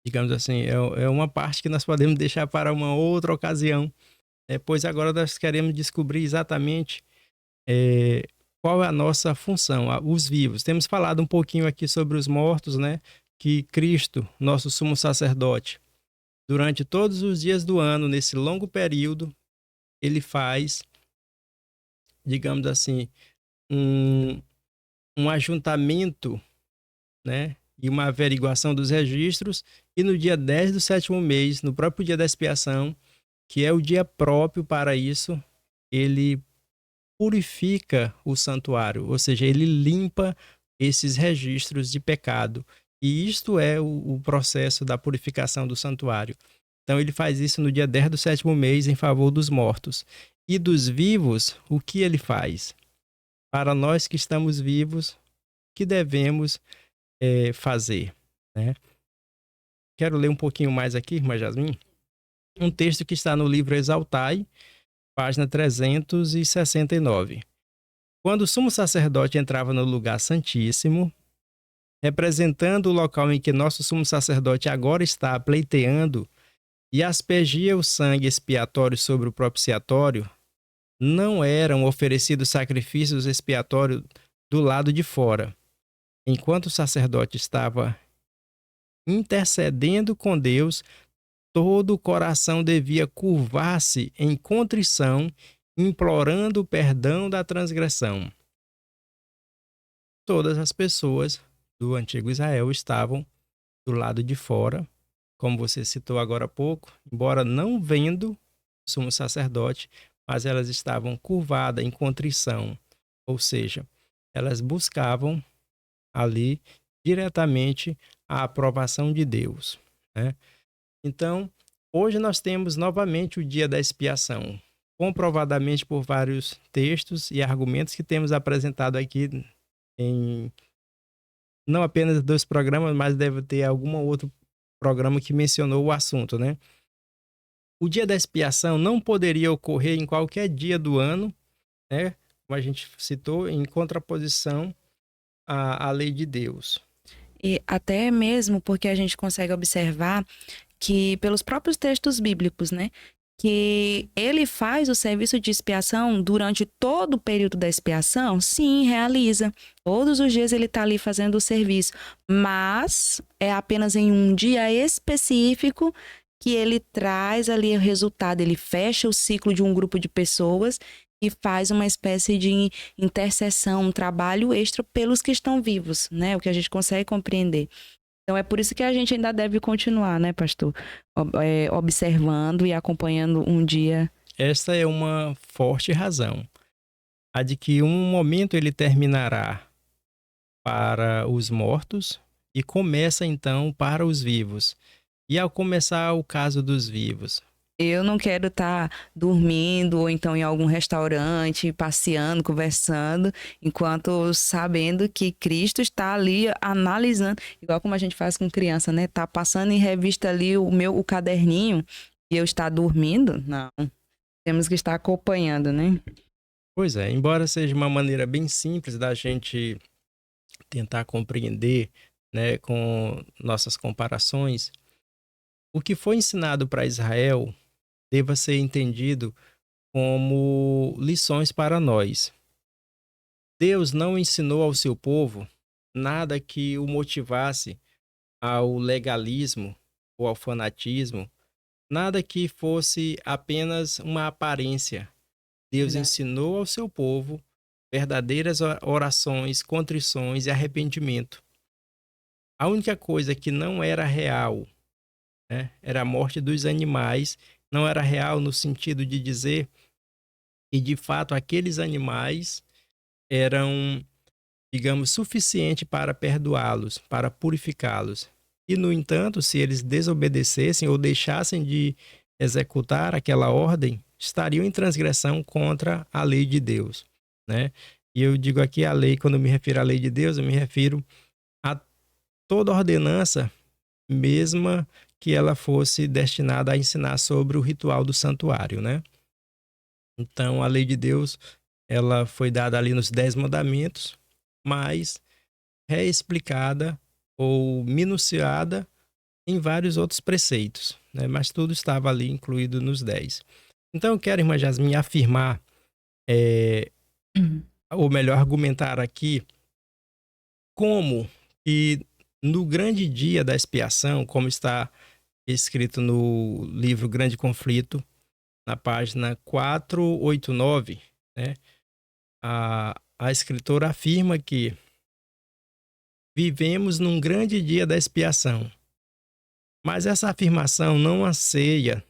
digamos assim, é uma parte que nós podemos deixar para uma outra ocasião, pois agora nós queremos descobrir exatamente qual é a nossa função, os vivos. Temos falado um pouquinho aqui sobre os mortos, né? Que Cristo, nosso sumo sacerdote, durante todos os dias do ano, nesse longo período, ele faz, digamos assim, um ajuntamento, né? E uma averiguação dos registros, e no dia 10 do 7º mês, no próprio dia da expiação, que é o dia próprio para isso, ele purifica o santuário, ou seja, ele limpa esses registros de pecado. E isto é o processo da purificação do santuário. Então ele faz isso no dia 10 do 7º mês em favor dos mortos. E dos vivos, o que ele faz? Para nós que estamos vivos, o que devemos fazer, né? Quero ler um pouquinho mais aqui, irmã Jasmin, um texto que está no livro Exaltai, página 369. Quando o sumo sacerdote entrava no lugar santíssimo, representando o local em que nosso sumo sacerdote agora está pleiteando, e aspergia o sangue expiatório sobre o propiciatório, não eram oferecidos sacrifícios expiatórios do lado de fora. Enquanto o sacerdote estava intercedendo com Deus, todo o coração devia curvar-se em contrição, implorando o perdão da transgressão. Todas as pessoas do antigo Israel estavam do lado de fora, como você citou agora há pouco, embora não vendo o sumo sacerdote, mas elas estavam curvadas em contrição, ou seja, elas buscavam ali diretamente a aprovação de Deus, né? Então, hoje nós temos novamente o dia da expiação, comprovadamente por vários textos e argumentos que temos apresentado aqui em não apenas 2 programas, mas deve ter algum outro programa que mencionou o assunto, né? O dia da expiação não poderia ocorrer em qualquer dia do ano, né? Como a gente citou, em contraposição à lei de Deus. E até mesmo porque a gente consegue observar que pelos próprios textos bíblicos, né? Que ele faz o serviço de expiação durante todo o período da expiação, sim, realiza. Todos os dias ele está ali fazendo o serviço, mas é apenas em um dia específico que ele traz ali o resultado, ele fecha o ciclo de um grupo de pessoas e faz uma espécie de intercessão, um trabalho extra pelos que estão vivos, né? O que a gente consegue compreender. Então é por isso que a gente ainda deve continuar, né, pastor? Observando e acompanhando um dia. Esta é uma forte razão. A de que um momento ele terminará para os mortos e começa então para os vivos. E ao começar o caso dos vivos, Eu não quero estar dormindo ou então em algum restaurante, passeando, conversando, enquanto sabendo que Cristo está ali analisando, igual como a gente faz com criança, né? Tá passando em revista ali o caderninho e eu estar dormindo? Não. Temos que estar acompanhando, né? pois é, embora seja uma maneira bem simples da gente tentar compreender, né, com nossas comparações, o que foi ensinado para Israel deva ser entendido como lições para nós. Deus não ensinou ao seu povo nada que o motivasse ao legalismo ou ao fanatismo, nada que fosse apenas uma aparência. Deus Verdade. ensinou ao seu povo verdadeiras orações, contrições e arrependimento. A única coisa que não era real, né, era a morte dos animais. Não era real no sentido de dizer que, de fato, aqueles animais eram, digamos, suficiente para perdoá-los, para purificá-los. E, no entanto, se eles desobedecessem ou deixassem de executar aquela ordem, estariam em transgressão contra a lei de Deus, né? E eu digo aqui a lei, quando eu me refiro à lei de Deus, eu me refiro a toda ordenança, mesma que ela fosse destinada a ensinar sobre o ritual do santuário, né? Então, a lei de Deus, ela foi dada ali nos 10 mandamentos, mas reexplicada ou minuciada em vários outros preceitos, né? Mas tudo estava ali incluído nos 10. Então, eu quero, irmã Jasmine, afirmar, Uhum. ou melhor, argumentar aqui, como que no grande dia da expiação, como está escrito no livro Grande Conflito, na página 489, né? A escritora afirma que vivemos num grande dia da expiação. Mas essa afirmação não anseia,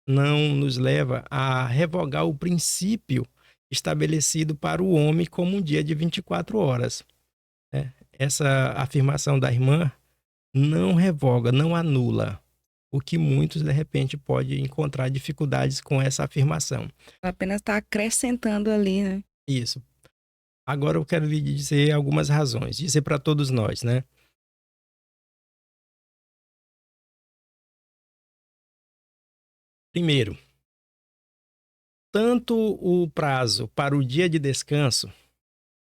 não nos leva a revogar o princípio estabelecido para o homem como um dia de 24 horas, né? Essa afirmação da irmã não revoga, não anula, o que muitos, de repente, podem encontrar dificuldades com essa afirmação. Apenas está acrescentando ali, né? Isso. Agora eu quero lhe dizer algumas razões, dizer para todos nós, né? Primeiro, tanto o prazo para o dia de descanso,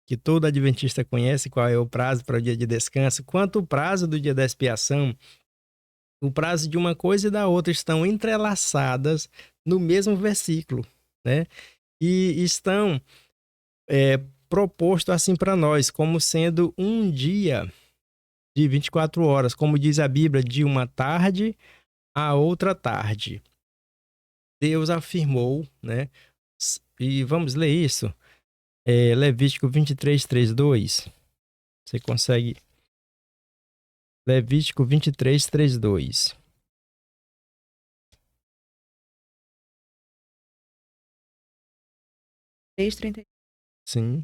que todo adventista conhece qual é o prazo para o dia de descanso, quanto o prazo do dia da expiação, o prazo de uma coisa e da outra estão entrelaçadas no mesmo versículo, né? E estão propostos assim para nós, como sendo um dia de 24 horas, como diz a Bíblia, de uma tarde a outra tarde. Deus afirmou, né? E vamos ler isso. Levítico 23, 3, 2. Você consegue? Levítico 23, 3, 2. 3:30. Sim.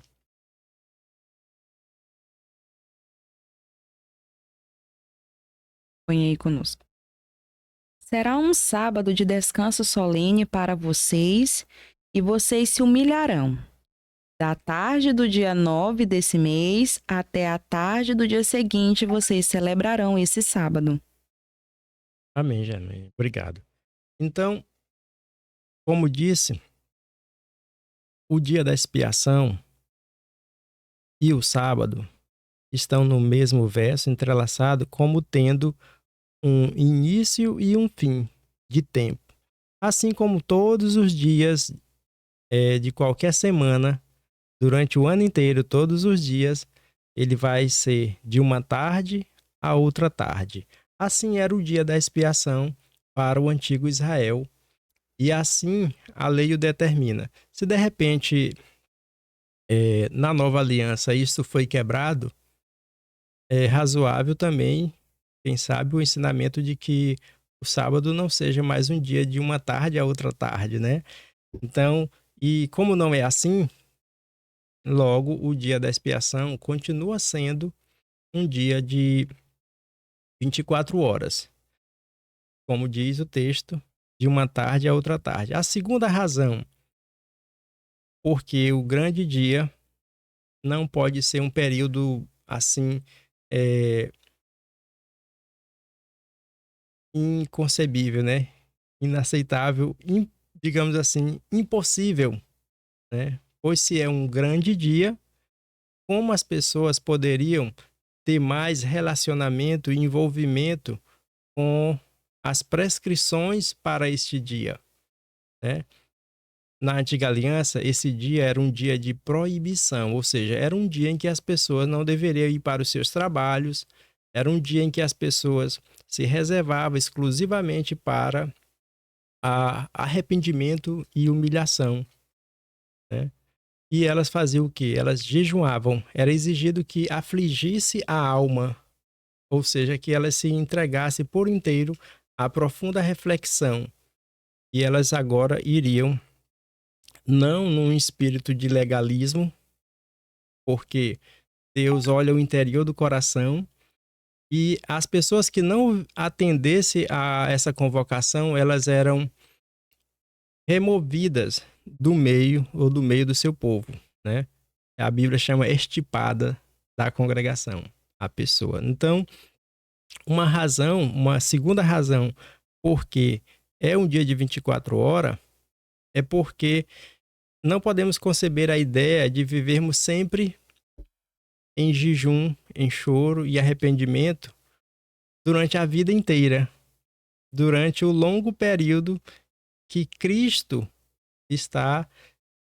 Põe aí conosco. Será um sábado de descanso solene para vocês e vocês se humilharão. Da tarde do dia 9 desse mês até a tarde do dia seguinte, vocês celebrarão esse sábado. Amém, Jamém. Obrigado. Então, como disse, o dia da expiação e o sábado estão no mesmo verso, entrelaçado, como tendo um início e um fim de tempo. Assim como todos os dias de qualquer semana, durante o ano inteiro, todos os dias, ele vai ser de uma tarde a outra tarde. Assim era o dia da expiação para o antigo Israel. E assim a lei o determina. Se de repente, na nova aliança, isso foi quebrado, é razoável também, quem sabe, o ensinamento de que o sábado não seja mais um dia de uma tarde a outra tarde, né? Então, e como não é assim, logo o dia da expiação continua sendo um dia de 24 horas, como diz o texto, de uma tarde a outra tarde. A segunda razão, porque o grande dia não pode ser um período assim, inconcebível, né? Inaceitável, digamos assim, impossível, né? Pois se é um grande dia, como as pessoas poderiam ter mais relacionamento e envolvimento com as prescrições para este dia, né? na Antiga Aliança, esse dia era um dia de proibição, ou seja, era um dia em que as pessoas não deveriam ir para os seus trabalhos, era um dia em que as pessoas se reservavam exclusivamente para arrependimento e humilhação, né? E elas faziam o quê? Elas jejuavam. Era exigido que afligisse a alma, ou seja, que elas se entregassem por inteiro à profunda reflexão. E elas agora iriam, não num espírito de legalismo, porque Deus olha o interior do coração, e as pessoas que não atendessem a essa convocação, elas eram removidas do meio ou do meio do seu povo, né? A Bíblia chama extirpada da congregação a pessoa. Então, uma segunda razão porque é um dia de 24 horas é porque não podemos conceber a ideia de vivermos sempre em jejum, em choro e arrependimento durante a vida inteira, durante o longo período que Cristo está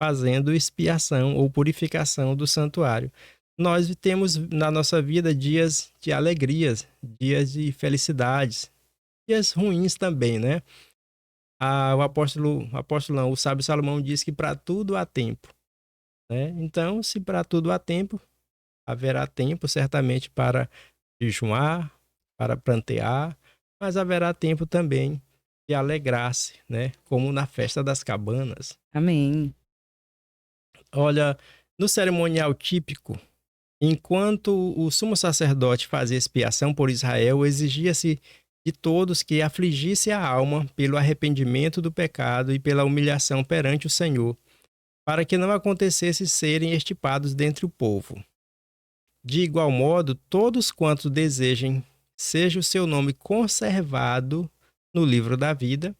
fazendo expiação ou purificação do santuário. Nós temos na nossa vida dias de alegrias, dias de felicidades, dias ruins também, né? O sábio Salomão diz que para tudo há tempo, né? Então, se para tudo há tempo, haverá tempo certamente para jejuar, para plantear, mas haverá tempo também de alegrar-se, né? Como na festa das cabanas. Amém. Olha, no cerimonial típico, enquanto o sumo sacerdote fazia expiação por Israel, exigia-se de todos que afligisse a alma pelo arrependimento do pecado e pela humilhação perante o Senhor, para que não acontecesse serem extirpados dentre o povo. De igual modo, todos quantos desejem seja o seu nome conservado no livro da vida,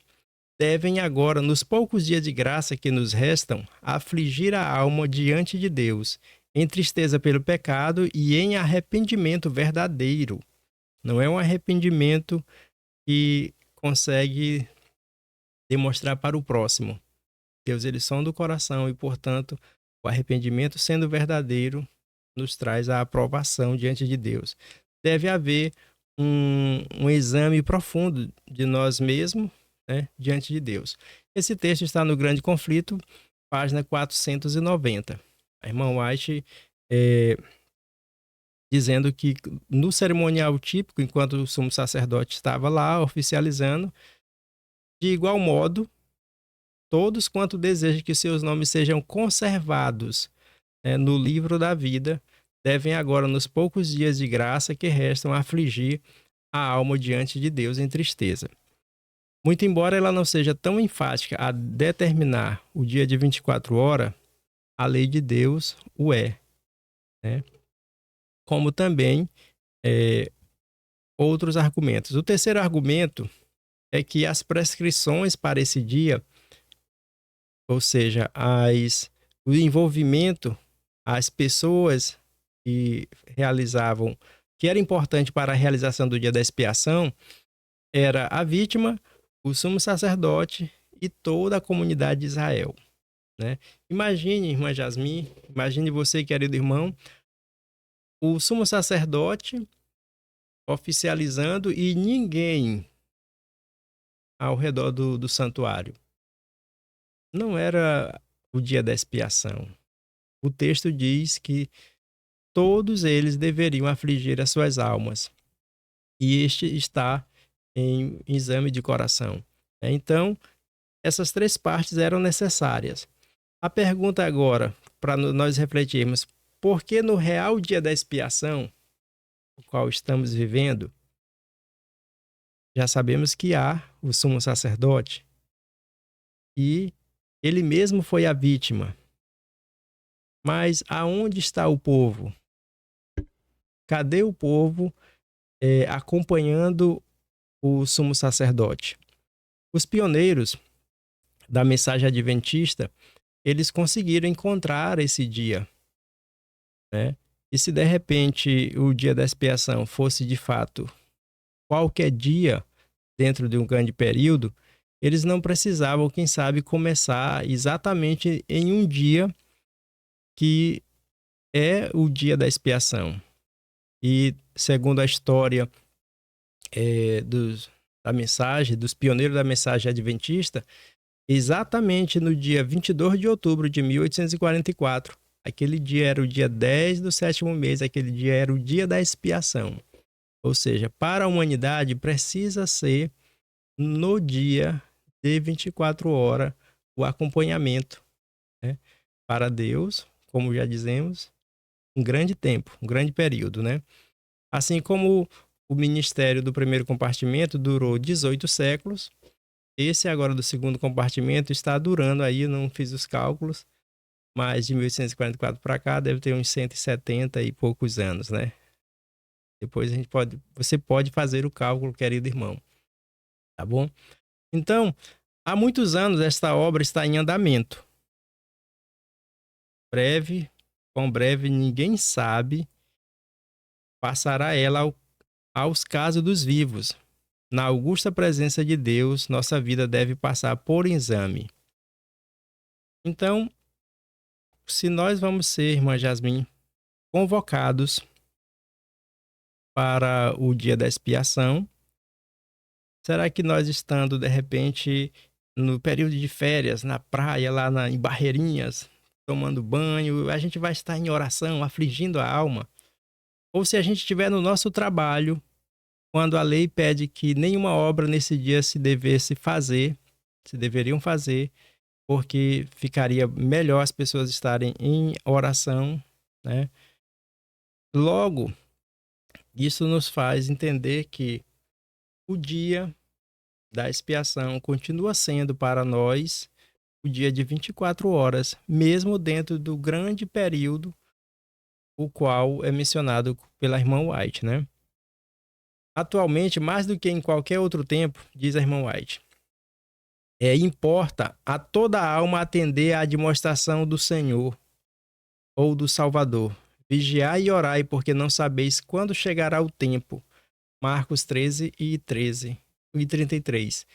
devem agora, nos poucos dias de graça que nos restam, afligir a alma diante de Deus, em tristeza pelo pecado e em arrependimento verdadeiro. Não é um arrependimento que consegue demonstrar para o próximo. Deus, ele sonda o coração e, portanto, o arrependimento sendo verdadeiro nos traz a aprovação diante de Deus. Deve haver um exame profundo de nós mesmos, né, diante de Deus. Esse texto está no Grande Conflito, página 490. A irmã White dizendo que no cerimonial típico, enquanto o sumo sacerdote estava lá oficializando, de igual modo, todos quanto desejam que seus nomes sejam conservados, né, no livro da vida, devem agora, nos poucos dias de graça que restam, afligir a alma diante de Deus em tristeza. Muito embora ela não seja tão enfática a determinar o dia de 24 horas, a lei de Deus o é, né? Como também outros argumentos. O terceiro argumento é que as prescrições para esse dia, ou seja, o envolvimento, as pessoas que realizavam, que era importante para a realização do dia da expiação, era a vítima, o sumo sacerdote e toda a comunidade de Israel, né? Imagine, irmã Jasmine, imagine você, querido irmão, o sumo sacerdote oficializando e ninguém ao redor do santuário. Não era o dia da expiação. O texto diz que todos eles deveriam afligir as suas almas. E este está em exame de coração. Então, essas três partes eram necessárias. A pergunta agora, para nós refletirmos, por que no real dia da expiação, o qual estamos vivendo, já sabemos que há o sumo sacerdote e ele mesmo foi a vítima. Mas aonde está o povo? Cadê o povo acompanhando o sumo sacerdote? Os pioneiros da mensagem adventista, eles conseguiram encontrar esse dia, né? E se de repente o dia da expiação fosse de fato qualquer dia dentro de um grande período, eles não precisavam, quem sabe, começar exatamente em um dia que é o dia da expiação. E segundo a história da mensagem, dos pioneiros da mensagem adventista, exatamente no dia 22 de outubro de 1844, aquele dia era o dia 10 do 7º mês, aquele dia era o dia da expiação. Ou seja, para a humanidade precisa ser no dia de 24 horas o acompanhamento, né? Para Deus, como já dizemos, um grande tempo, um grande período, né? Assim como o ministério do primeiro compartimento durou 18 séculos, esse agora do segundo compartimento está durando aí, eu não fiz os cálculos, mas de 1844 para cá deve ter uns 170 e poucos anos, né? Depois você pode fazer o cálculo, querido irmão, tá bom? Então, há muitos anos esta obra está em andamento. Breve, quão breve ninguém sabe, passará ela aos casos dos vivos. Na augusta presença de Deus, nossa vida deve passar por exame. Então, se nós vamos ser, irmã Jasmine, convocados para o dia da expiação, será que nós estando, de repente, no período de férias, na praia, lá em Barreirinhas, tomando banho, a gente vai estar em oração, afligindo a alma? Ou se a gente estiver no nosso trabalho, quando a lei pede que nenhuma obra nesse dia se deveriam fazer, porque ficaria melhor as pessoas estarem em oração, né? Logo, isso nos faz entender que o dia da expiação continua sendo para nós o dia de 24 horas, mesmo dentro do grande período o qual é mencionado pela irmã White, né? Atualmente, mais do que em qualquer outro tempo, diz a irmã White, importa a toda alma atender à admoestação do Senhor ou do Salvador. Vigiai e orai, porque não sabeis quando chegará o tempo. Marcos 13 e 33.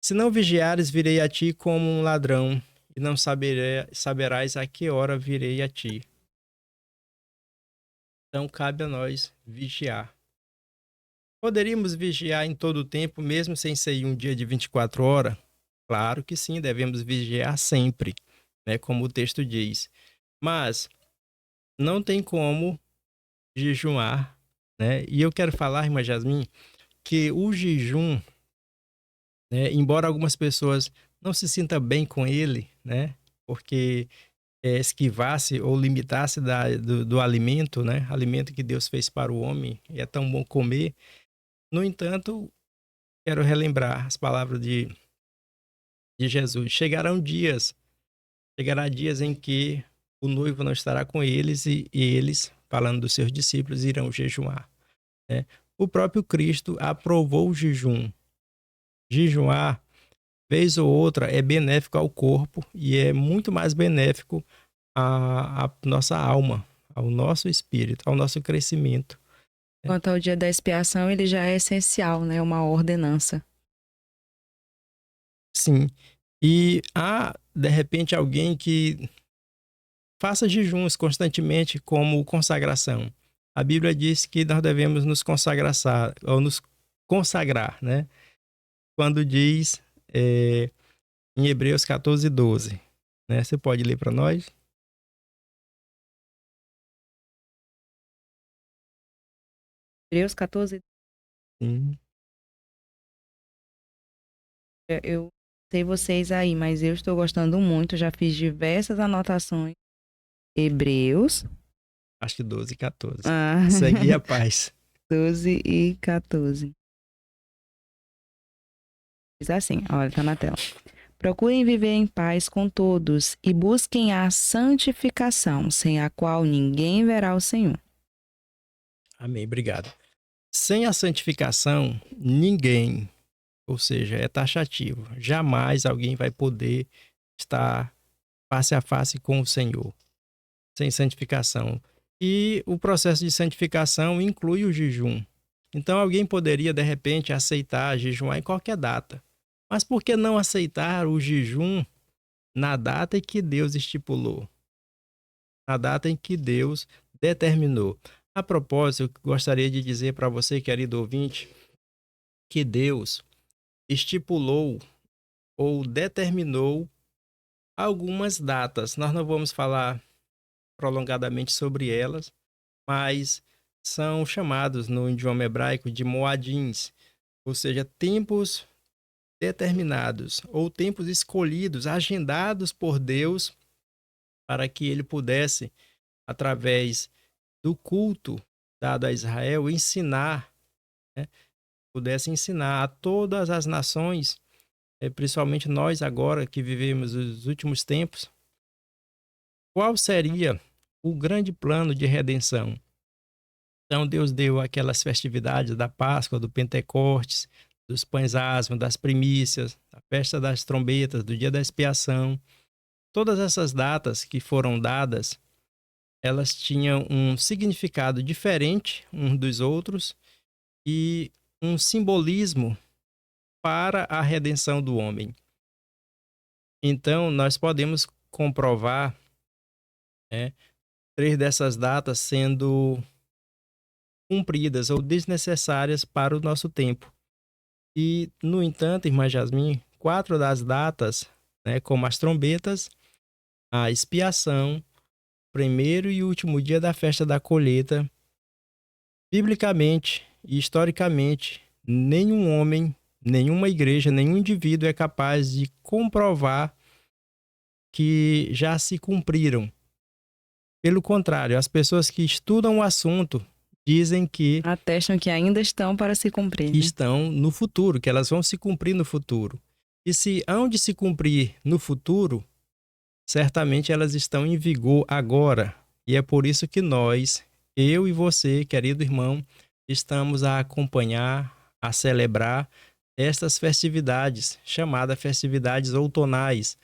Se não vigiares, virei a ti como um ladrão, e não saberás a que hora virei a ti. Então, cabe a nós vigiar. Poderíamos vigiar em todo o tempo, mesmo sem ser um dia de 24 horas? Claro que sim, devemos vigiar sempre, né, como o texto diz. Mas não tem como jejuar, né? E eu quero falar, irmã Jasmine, que o jejum, né, embora algumas pessoas não se sintam bem com ele, né, porque esquivasse ou limitasse do alimento, né, alimento que Deus fez para o homem, e é tão bom comer. No entanto, quero relembrar as palavras de Jesus. Chegará dias em que o noivo não estará com eles e eles, falando dos seus discípulos, irão jejuar, né? O próprio Cristo aprovou o jejum. Jejuar, vez ou outra, é benéfico ao corpo e é muito mais benéfico à nossa alma, ao nosso espírito, ao nosso crescimento. Quanto ao dia da expiação, ele já é essencial, né? Uma ordenança. Sim. E há, de repente, alguém que faça jejuns constantemente como consagração. A Bíblia diz que nós devemos nos consagrar, né? Quando diz em Hebreus 14:12, né? Você pode ler para nós? Hebreus 14. Sim. Eu sei vocês aí, mas eu estou gostando muito. Já fiz diversas anotações. Hebreus. Acho que 12 e 14. Ah, Segue a paz. 12 e 14. Diz assim, olha, tá na tela. Procurem viver em paz com todos e busquem a santificação, sem a qual ninguém verá o Senhor. Amém, obrigado. Sem a santificação, ninguém, ou seja, é taxativo, jamais alguém vai poder estar face a face com o Senhor, sem santificação. E o processo de santificação inclui o jejum. Então alguém poderia, de repente, aceitar jejuar em qualquer data. Mas por que não aceitar o jejum na data em que Deus estipulou? Na data em que Deus determinou. A propósito, eu gostaria de dizer para você, querido ouvinte, que Deus estipulou ou determinou algumas datas. Nós não vamos falar prolongadamente sobre elas, mas são chamados no idioma hebraico de moadins, ou seja, tempos determinados ou tempos escolhidos, agendados por Deus para que ele pudesse, através do culto dado a Israel, ensinar, né, pudesse ensinar a todas as nações, principalmente nós agora que vivemos os últimos tempos, qual seria o grande plano de redenção. Então Deus deu aquelas festividades da Páscoa, do Pentecostes, dos pães asmos, das primícias, a festa das trombetas, do dia da expiação. Todas essas datas que foram dadas, elas tinham um significado diferente uns dos outros e um simbolismo para a redenção do homem. Então, nós podemos comprovar, né, 3 dessas datas sendo cumpridas ou desnecessárias para o nosso tempo. E, no entanto, irmã Jasmin, 4 das datas, né, como as trombetas, a expiação, primeiro e último dia da festa da colheita, biblicamente e historicamente, nenhum homem, nenhuma igreja, nenhum indivíduo é capaz de comprovar que já se cumpriram. Pelo contrário, as pessoas que estudam o assunto dizem que Atestam que ainda estão para se cumprir, né? estão no futuro, que elas vão se cumprir no futuro. E se hão de se cumprir no futuro, certamente elas estão em vigor agora. E é por isso que nós, eu e você, querido irmão, estamos a acompanhar, a celebrar estas festividades, chamadas festividades outonais,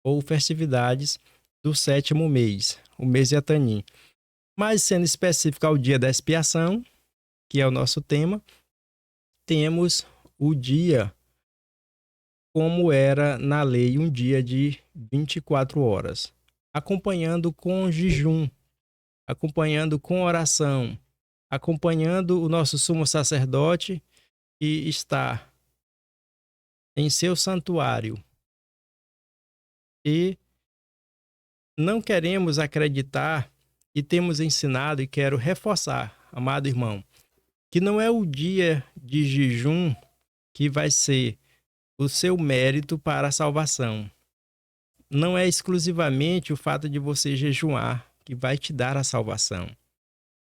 ou festividades do 7º mês, o mês de Atanim. Mas sendo específico ao dia da expiação, que é o nosso tema, temos o dia como era na lei, um dia de 24 horas, acompanhando com jejum, acompanhando com oração, acompanhando o nosso sumo sacerdote que está em seu santuário. E não queremos acreditar e temos ensinado e quero reforçar, amado irmão, que não é o dia de jejum que vai ser o seu mérito para a salvação. Não é exclusivamente o fato de você jejuar que vai te dar a salvação.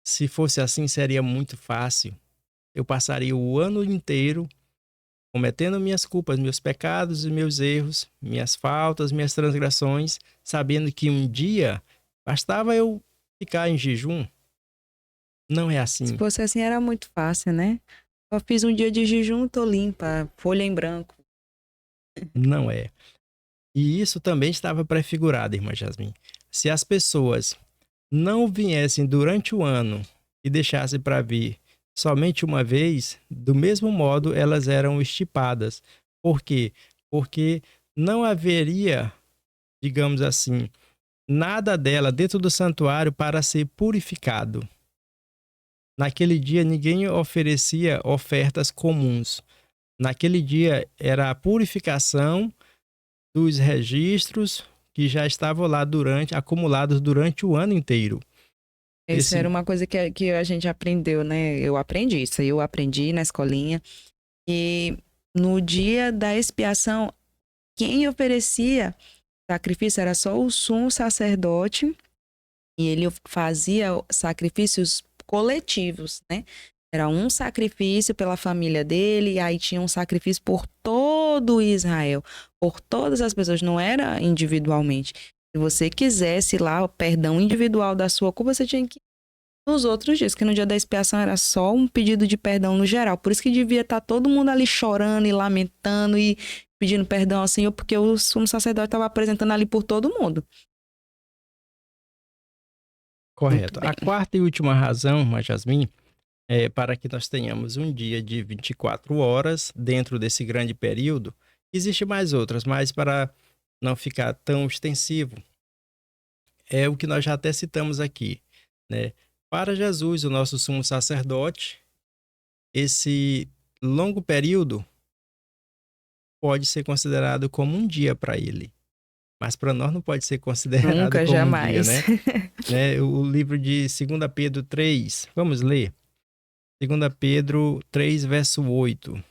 Se fosse assim, seria muito fácil. Eu passaria o ano inteiro cometendo minhas culpas, meus pecados e meus erros, minhas faltas, minhas transgressões, sabendo que um dia bastava eu ficar em jejum. Não é assim. Se fosse assim, era muito fácil, né? Eu fiz um dia de jejum, tô limpa, folha em branco. Não é. E isso também estava prefigurado, irmã Jasmin. Se as pessoas não viessem durante o ano e deixassem para vir somente uma vez, do mesmo modo elas eram estipadas. Por quê? Porque não haveria, digamos assim, nada dela dentro do santuário para ser purificado. Naquele dia ninguém oferecia ofertas comuns. Naquele dia era a purificação dos registros que já estavam lá acumulados durante o ano inteiro. Isso era uma coisa que a gente aprendeu, né? Eu aprendi isso, eu aprendi na escolinha. E no dia da expiação, quem oferecia sacrifício era só o sumo sacerdote, e ele fazia sacrifícios coletivos, né? Era um sacrifício pela família dele, e aí tinha um sacrifício por todo Israel, por todas as pessoas, não era individualmente. Se você quisesse lá o perdão individual da sua culpa, você tinha que ir nos outros dias, que no dia da expiação era só um pedido de perdão no geral. Por isso que devia estar todo mundo ali chorando e lamentando e pedindo perdão ao Senhor, porque o sumo sacerdote estava apresentando ali por todo mundo. Correto. A quarta e última razão, irmã Jasmin, é para que nós tenhamos um dia de 24 horas dentro desse grande período, Existem mais outras, mas para não ficar tão extensivo, é o que nós já até citamos aqui, né? Para Jesus, o nosso sumo sacerdote, esse longo período pode ser considerado como um dia para ele, mas para nós não pode ser considerado Nunca, como um dia, jamais. né? O livro de 2 Pedro 3, vamos ler? 2 Pedro 3, verso 8.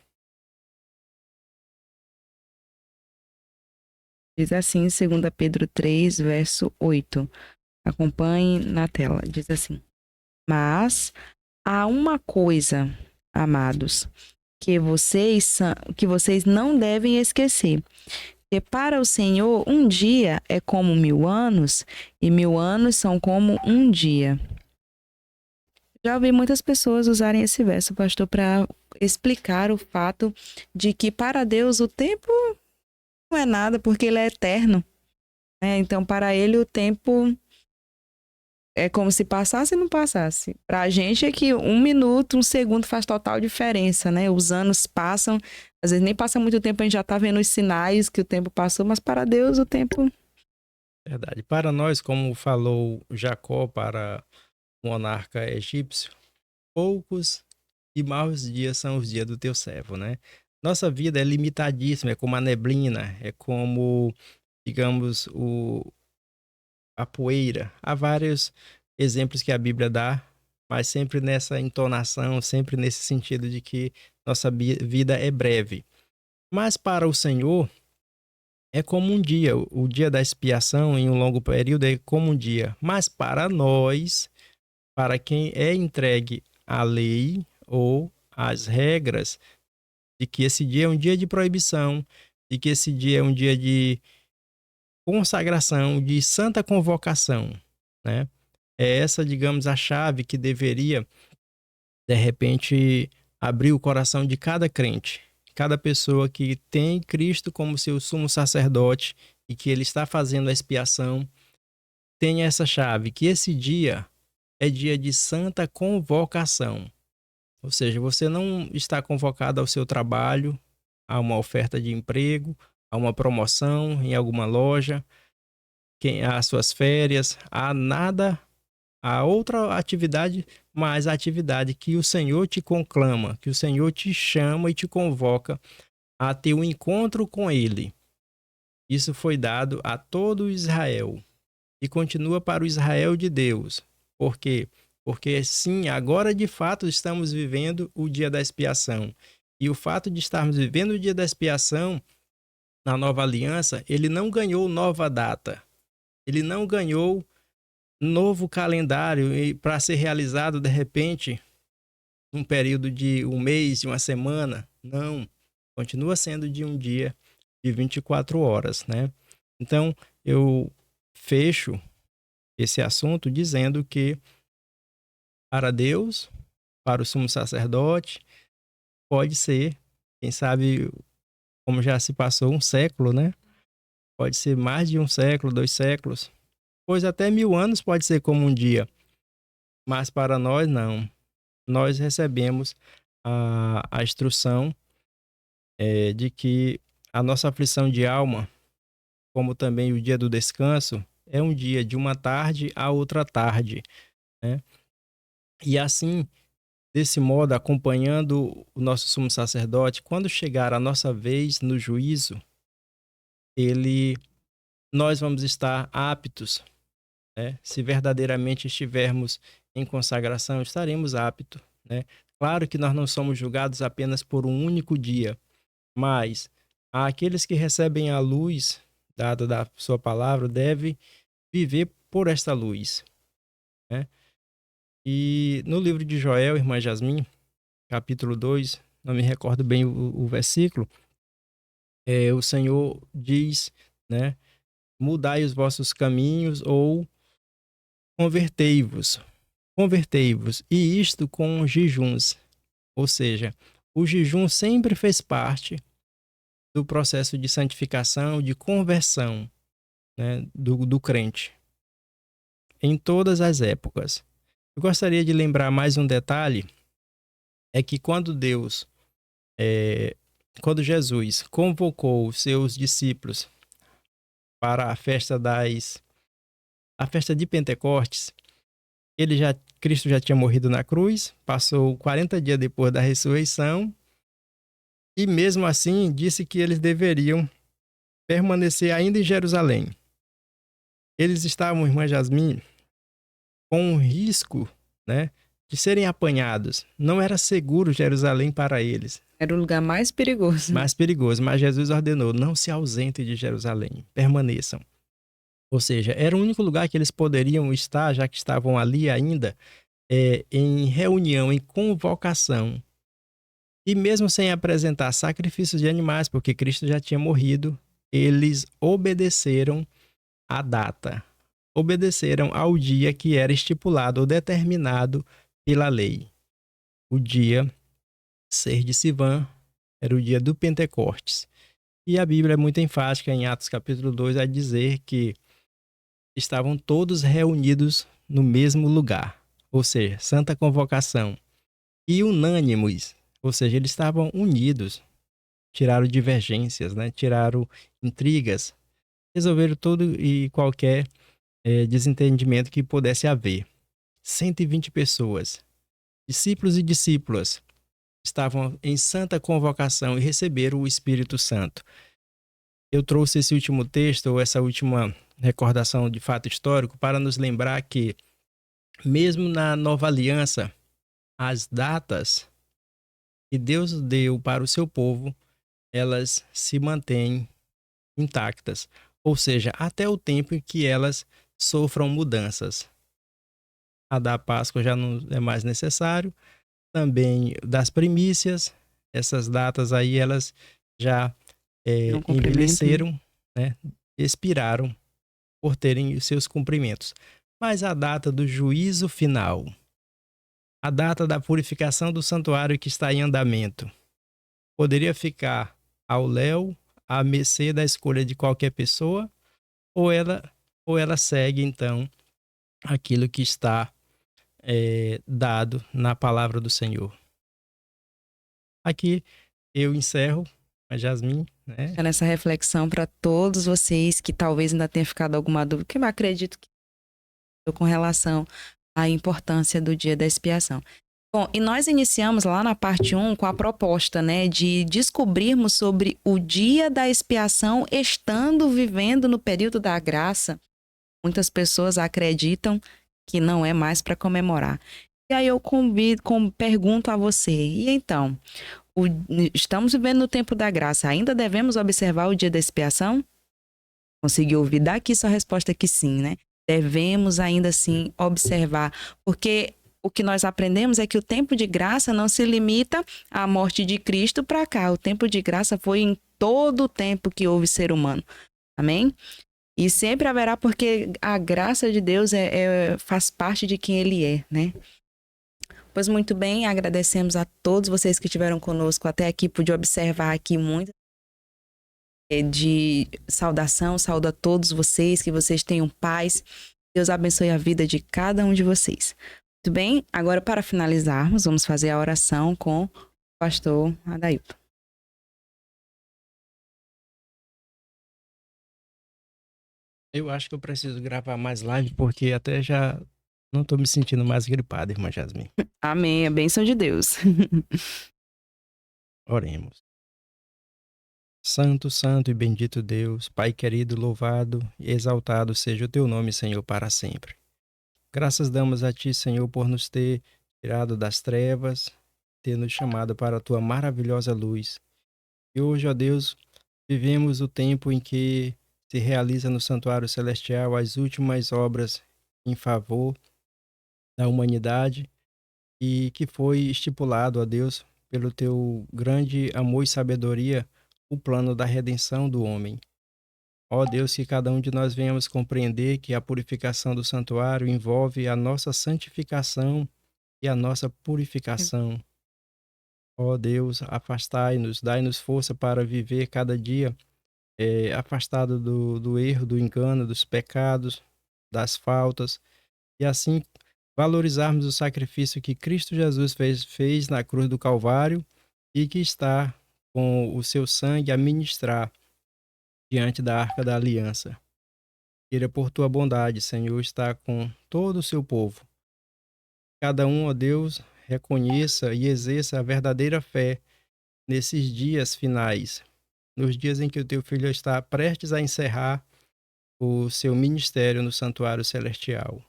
Diz assim, 2 Pedro 3, verso 8. Acompanhe na tela. Diz assim: Mas há uma coisa, amados, que vocês não devem esquecer. Que para o Senhor, um dia é como 1000 anos, e 1000 anos são como um dia. Já ouvi muitas pessoas usarem esse verso, pastor, para explicar o fato de que para Deus o tempo não é nada, porque ele é eterno, né? Então, para ele, o tempo é como se passasse e não passasse. Para a gente é que 1 minuto, 1 segundo faz total diferença, né? Os anos passam, às vezes nem passa muito tempo, a gente já está vendo os sinais que o tempo passou, mas para Deus o tempo... Verdade. Para nós, como falou Jacó para o monarca egípcio, poucos e maus dias são os dias do teu servo, né? Nossa vida é limitadíssima, é como a neblina, é como, digamos, a poeira. Há vários exemplos que a Bíblia dá, mas sempre nessa entonação, sempre nesse sentido de que nossa vida é breve. Mas para o Senhor é como um dia, o dia da expiação em um longo período é como um dia. Mas para nós, para quem é entregue à lei ou às regras, de que esse dia é um dia de proibição, de que esse dia é um dia de consagração, de santa convocação, né? É essa, digamos, a chave que deveria, de repente, abrir o coração de cada crente, cada pessoa que tem Cristo como seu sumo sacerdote e que ele está fazendo a expiação, tenha essa chave, que esse dia é dia de santa convocação. Ou seja, você não está convocado ao seu trabalho, a uma oferta de emprego, a uma promoção em alguma loja, às suas férias, a nada, a outra atividade, mas a atividade que o Senhor te conclama, que o Senhor te chama e te convoca a ter um encontro com Ele. Isso foi dado a todo o Israel e continua para o Israel de Deus. Por quê? Porque sim, agora de fato estamos vivendo o dia da expiação. E o fato de estarmos vivendo o dia da expiação na nova aliança, ele não ganhou nova data. Ele não ganhou novo calendário para ser realizado de repente num período de um mês, de uma semana. Não. Continua sendo de um dia de 24 horas, né? Então, eu fecho esse assunto dizendo que para Deus, para o sumo sacerdote, pode ser, quem sabe, como já se passou um século, né? Pode ser mais de um século, 2 séculos, pois até 1000 anos pode ser como um dia, mas para nós não. Nós recebemos a instrução de que a nossa aflição de alma, como também o dia do descanso, é um dia de uma tarde a outra tarde, né? E assim, desse modo, acompanhando o nosso sumo sacerdote, quando chegar a nossa vez no juízo, nós vamos estar aptos, né? Se verdadeiramente estivermos em consagração, estaremos aptos, né? Claro que nós não somos julgados apenas por um único dia, mas aqueles que recebem a luz dada da sua palavra devem viver por esta luz, né? E no livro de Joel, irmã Jasmin, capítulo 2, não me recordo bem o versículo, o Senhor diz, né? Mudai os vossos caminhos ou convertei-vos. Convertei-vos. E isto com jejuns. Ou seja, o jejum sempre fez parte do processo de santificação, de conversão, né, do crente, em todas as épocas. Eu gostaria de lembrar mais um detalhe, é que quando Deus quando Jesus convocou os seus discípulos para a festa de Pentecostes, Cristo já tinha morrido na cruz, passou 40 dias depois da ressurreição, e mesmo assim disse que eles deveriam permanecer ainda em Jerusalém. Eles estavam, irmã Jasmine, com o risco, né, de serem apanhados. Não era seguro Jerusalém para eles. Era o lugar mais perigoso. Mais perigoso, mas Jesus ordenou: não se ausentem de Jerusalém, permaneçam. Ou seja, era o único lugar que eles poderiam estar, já que estavam ali ainda, em reunião, em convocação. E mesmo sem apresentar sacrifícios de animais, porque Cristo já tinha morrido, eles obedeceram à data. Obedeceram ao dia que era estipulado ou determinado pela lei. O dia 6 de Sivan era o dia do Pentecostes. E a Bíblia é muito enfática em Atos capítulo 2 a dizer que estavam todos reunidos no mesmo lugar, ou seja, santa convocação, e unânimes, ou seja, eles estavam unidos, tiraram divergências, né? Tiraram intrigas, resolveram todo e qualquer desentendimento que pudesse haver. 120 pessoas, discípulos e discípulas, estavam em santa convocação e receberam o Espírito Santo. Eu trouxe esse último texto, ou essa última recordação de fato histórico, para nos lembrar que, mesmo na nova aliança, as datas que Deus deu para o seu povo, elas se mantêm intactas. Ou seja, até o tempo em que elas sofram mudanças. A da Páscoa já não é mais necessário. Também das primícias, essas datas aí, elas já envelheceram, né? Expiraram por terem os seus cumprimentos. Mas a data do juízo final, a data da purificação do santuário que está em andamento, poderia ficar ao léu, à mercê da escolha de qualquer pessoa, ou ela segue, então, aquilo que está dado na palavra do Senhor. Aqui eu encerro a Jasmine, né? Nessa reflexão para todos vocês que talvez ainda tenha ficado alguma dúvida, que eu acredito que com relação à importância do dia da expiação. Bom, e nós iniciamos lá na parte 1 com a proposta, né, de descobrirmos sobre o dia da expiação estando vivendo no período da graça. Muitas pessoas acreditam que não é mais para comemorar. E aí eu pergunto a você, e então, estamos vivendo no tempo da graça, ainda devemos observar o dia da expiação? Conseguiu ouvir daqui sua resposta que sim, né? Devemos ainda assim observar, porque o que nós aprendemos é que o tempo de graça não se limita à morte de Cristo para cá. O tempo de graça foi em todo o tempo que houve ser humano. Amém? E sempre haverá, porque a graça de Deus faz parte de quem Ele é, né? Pois muito bem, agradecemos a todos vocês que estiveram conosco até aqui, pude observar aqui muito de saudação, saúdo a todos vocês, que vocês tenham paz, Deus abençoe a vida de cada um de vocês. Muito bem, agora para finalizarmos, vamos fazer a oração com o pastor Adailton. Eu acho que eu preciso gravar mais live, porque até já não estou me sentindo mais gripado, irmã Jasmine. Amém, a bênção de Deus. Oremos. Santo, santo e bendito Deus, Pai querido, louvado e exaltado seja o teu nome, Senhor, para sempre. Graças damos a ti, Senhor, por nos ter tirado das trevas, ter nos chamado para a tua maravilhosa luz. E hoje, ó Deus, vivemos o tempo em que se realiza no Santuário Celestial as últimas obras em favor da humanidade e que foi estipulado, ó Deus, pelo teu grande amor e sabedoria, o plano da redenção do homem. Ó Deus, que cada um de nós venhamos compreender que a purificação do santuário envolve a nossa santificação e a nossa purificação. Ó Deus, afastai-nos, dai-nos força para viver cada dia afastado do erro, do engano, dos pecados, das faltas, e assim valorizarmos o sacrifício que Cristo Jesus fez na cruz do Calvário e que está com o seu sangue a ministrar diante da arca da aliança. Queira por tua bondade, Senhor, estar com todo o seu povo. Cada um, ó Deus, reconheça e exerça a verdadeira fé nesses dias finais, nos dias em que o teu filho está prestes a encerrar o seu ministério no santuário celestial.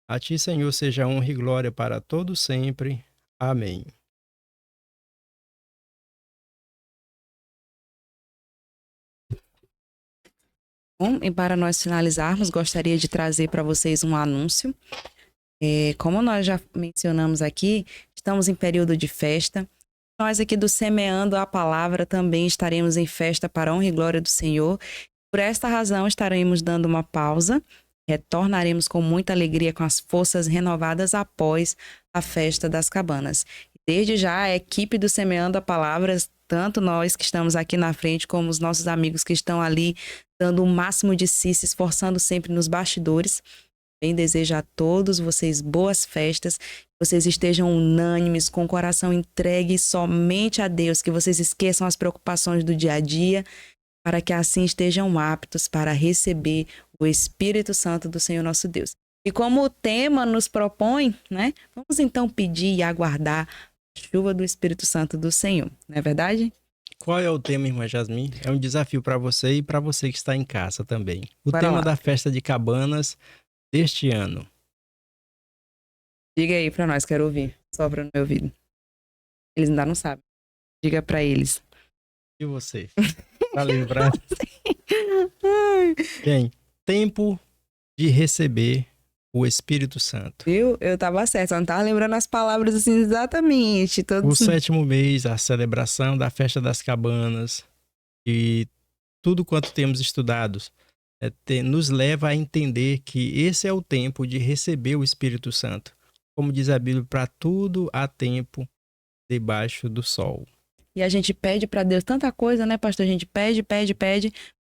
A ti, Senhor, seja honra e glória para todo sempre. Amém. Bom, e para nós finalizarmos, gostaria de trazer para vocês um anúncio. Como nós já mencionamos aqui, estamos em período de festa. Nós aqui do Semeando a Palavra também estaremos em festa para a honra e glória do Senhor. Por esta razão, estaremos dando uma pausa. Retornaremos com muita alegria, com as forças renovadas após a festa das cabanas. Desde já, a equipe do Semeando a Palavra, tanto nós que estamos aqui na frente, como os nossos amigos que estão ali, dando o máximo de si, se esforçando sempre nos bastidores. Bem, desejo a todos vocês boas festas, que vocês estejam unânimes, com o coração entregue somente a Deus, que vocês esqueçam as preocupações do dia a dia, para que assim estejam aptos para receber o Espírito Santo do Senhor nosso Deus. E como o tema nos propõe, né? Vamos então pedir e aguardar a chuva do Espírito Santo do Senhor, não é verdade? Qual é o tema, irmã Jasmine? É um desafio para você e para você que está em casa também. O Bora tema lá. da festa de cabanas deste ano. Diga aí para nós, quero ouvir. Sopra no meu ouvido. Eles ainda não sabem. Diga para eles. E você? Tá lembrado? Bem, tempo de receber o Espírito Santo. Viu? Eu tava certo, só não tava lembrando as palavras assim exatamente. O Todos... 7º mês, a celebração da festa das cabanas e tudo quanto temos estudados nos leva a entender que esse é o tempo de receber o Espírito Santo. Como diz a Bíblia, para tudo há tempo debaixo do sol. E a gente pede para Deus tanta coisa, né, pastor? A gente pede,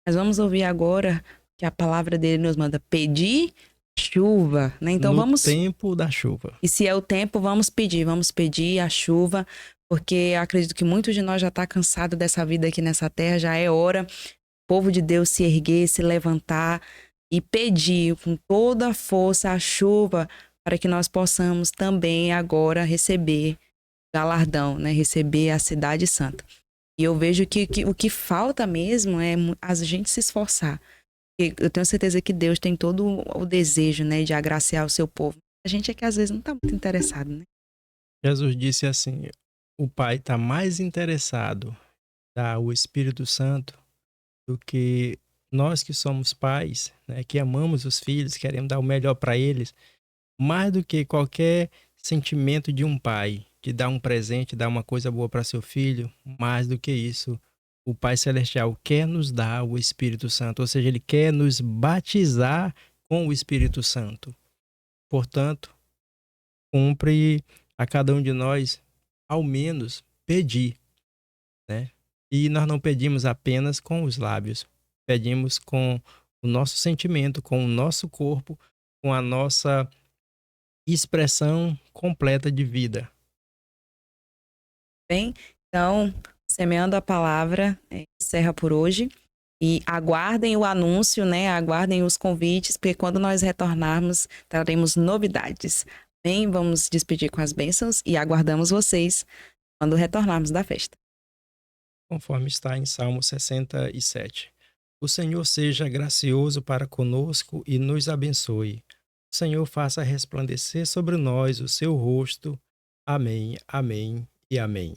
mas vamos ouvir agora que a palavra dele nos manda pedir chuva, né? Então no vamos... tempo da chuva. E se é o tempo, vamos pedir a chuva, porque acredito que muitos de nós já tá cansado dessa vida aqui nessa terra, já é hora o povo de Deus se erguer, se levantar e pedir com toda a força a chuva para que nós possamos também agora receber galardão, né? Receber a cidade santa. E eu vejo que o que falta mesmo é a gente se esforçar. Eu tenho certeza que Deus tem todo o desejo, né, de agraciar o seu povo. A gente é que às vezes não está muito interessado, né? Jesus disse assim, o Pai está mais interessado em dar o Espírito Santo do que nós que somos pais, né, que amamos os filhos, queremos dar o melhor para eles, mais do que qualquer sentimento de um pai, de dar um presente, dar uma coisa boa para seu filho, mais do que isso, o Pai Celestial quer nos dar o Espírito Santo, ou seja, Ele quer nos batizar com o Espírito Santo. Portanto, cumpre a cada um de nós, ao menos, pedir, né? E nós não pedimos apenas com os lábios, pedimos com o nosso sentimento, com o nosso corpo, com a nossa expressão completa de vida. Bem, então, Semeando a Palavra encerra por hoje. E aguardem o anúncio, né? Aguardem os convites, porque quando nós retornarmos, traremos novidades. Bem, vamos despedir com as bênçãos e aguardamos vocês quando retornarmos da festa. Conforme está em Salmo 67. O Senhor seja gracioso para conosco e nos abençoe. O Senhor faça resplandecer sobre nós o seu rosto. Amém, amém e amém.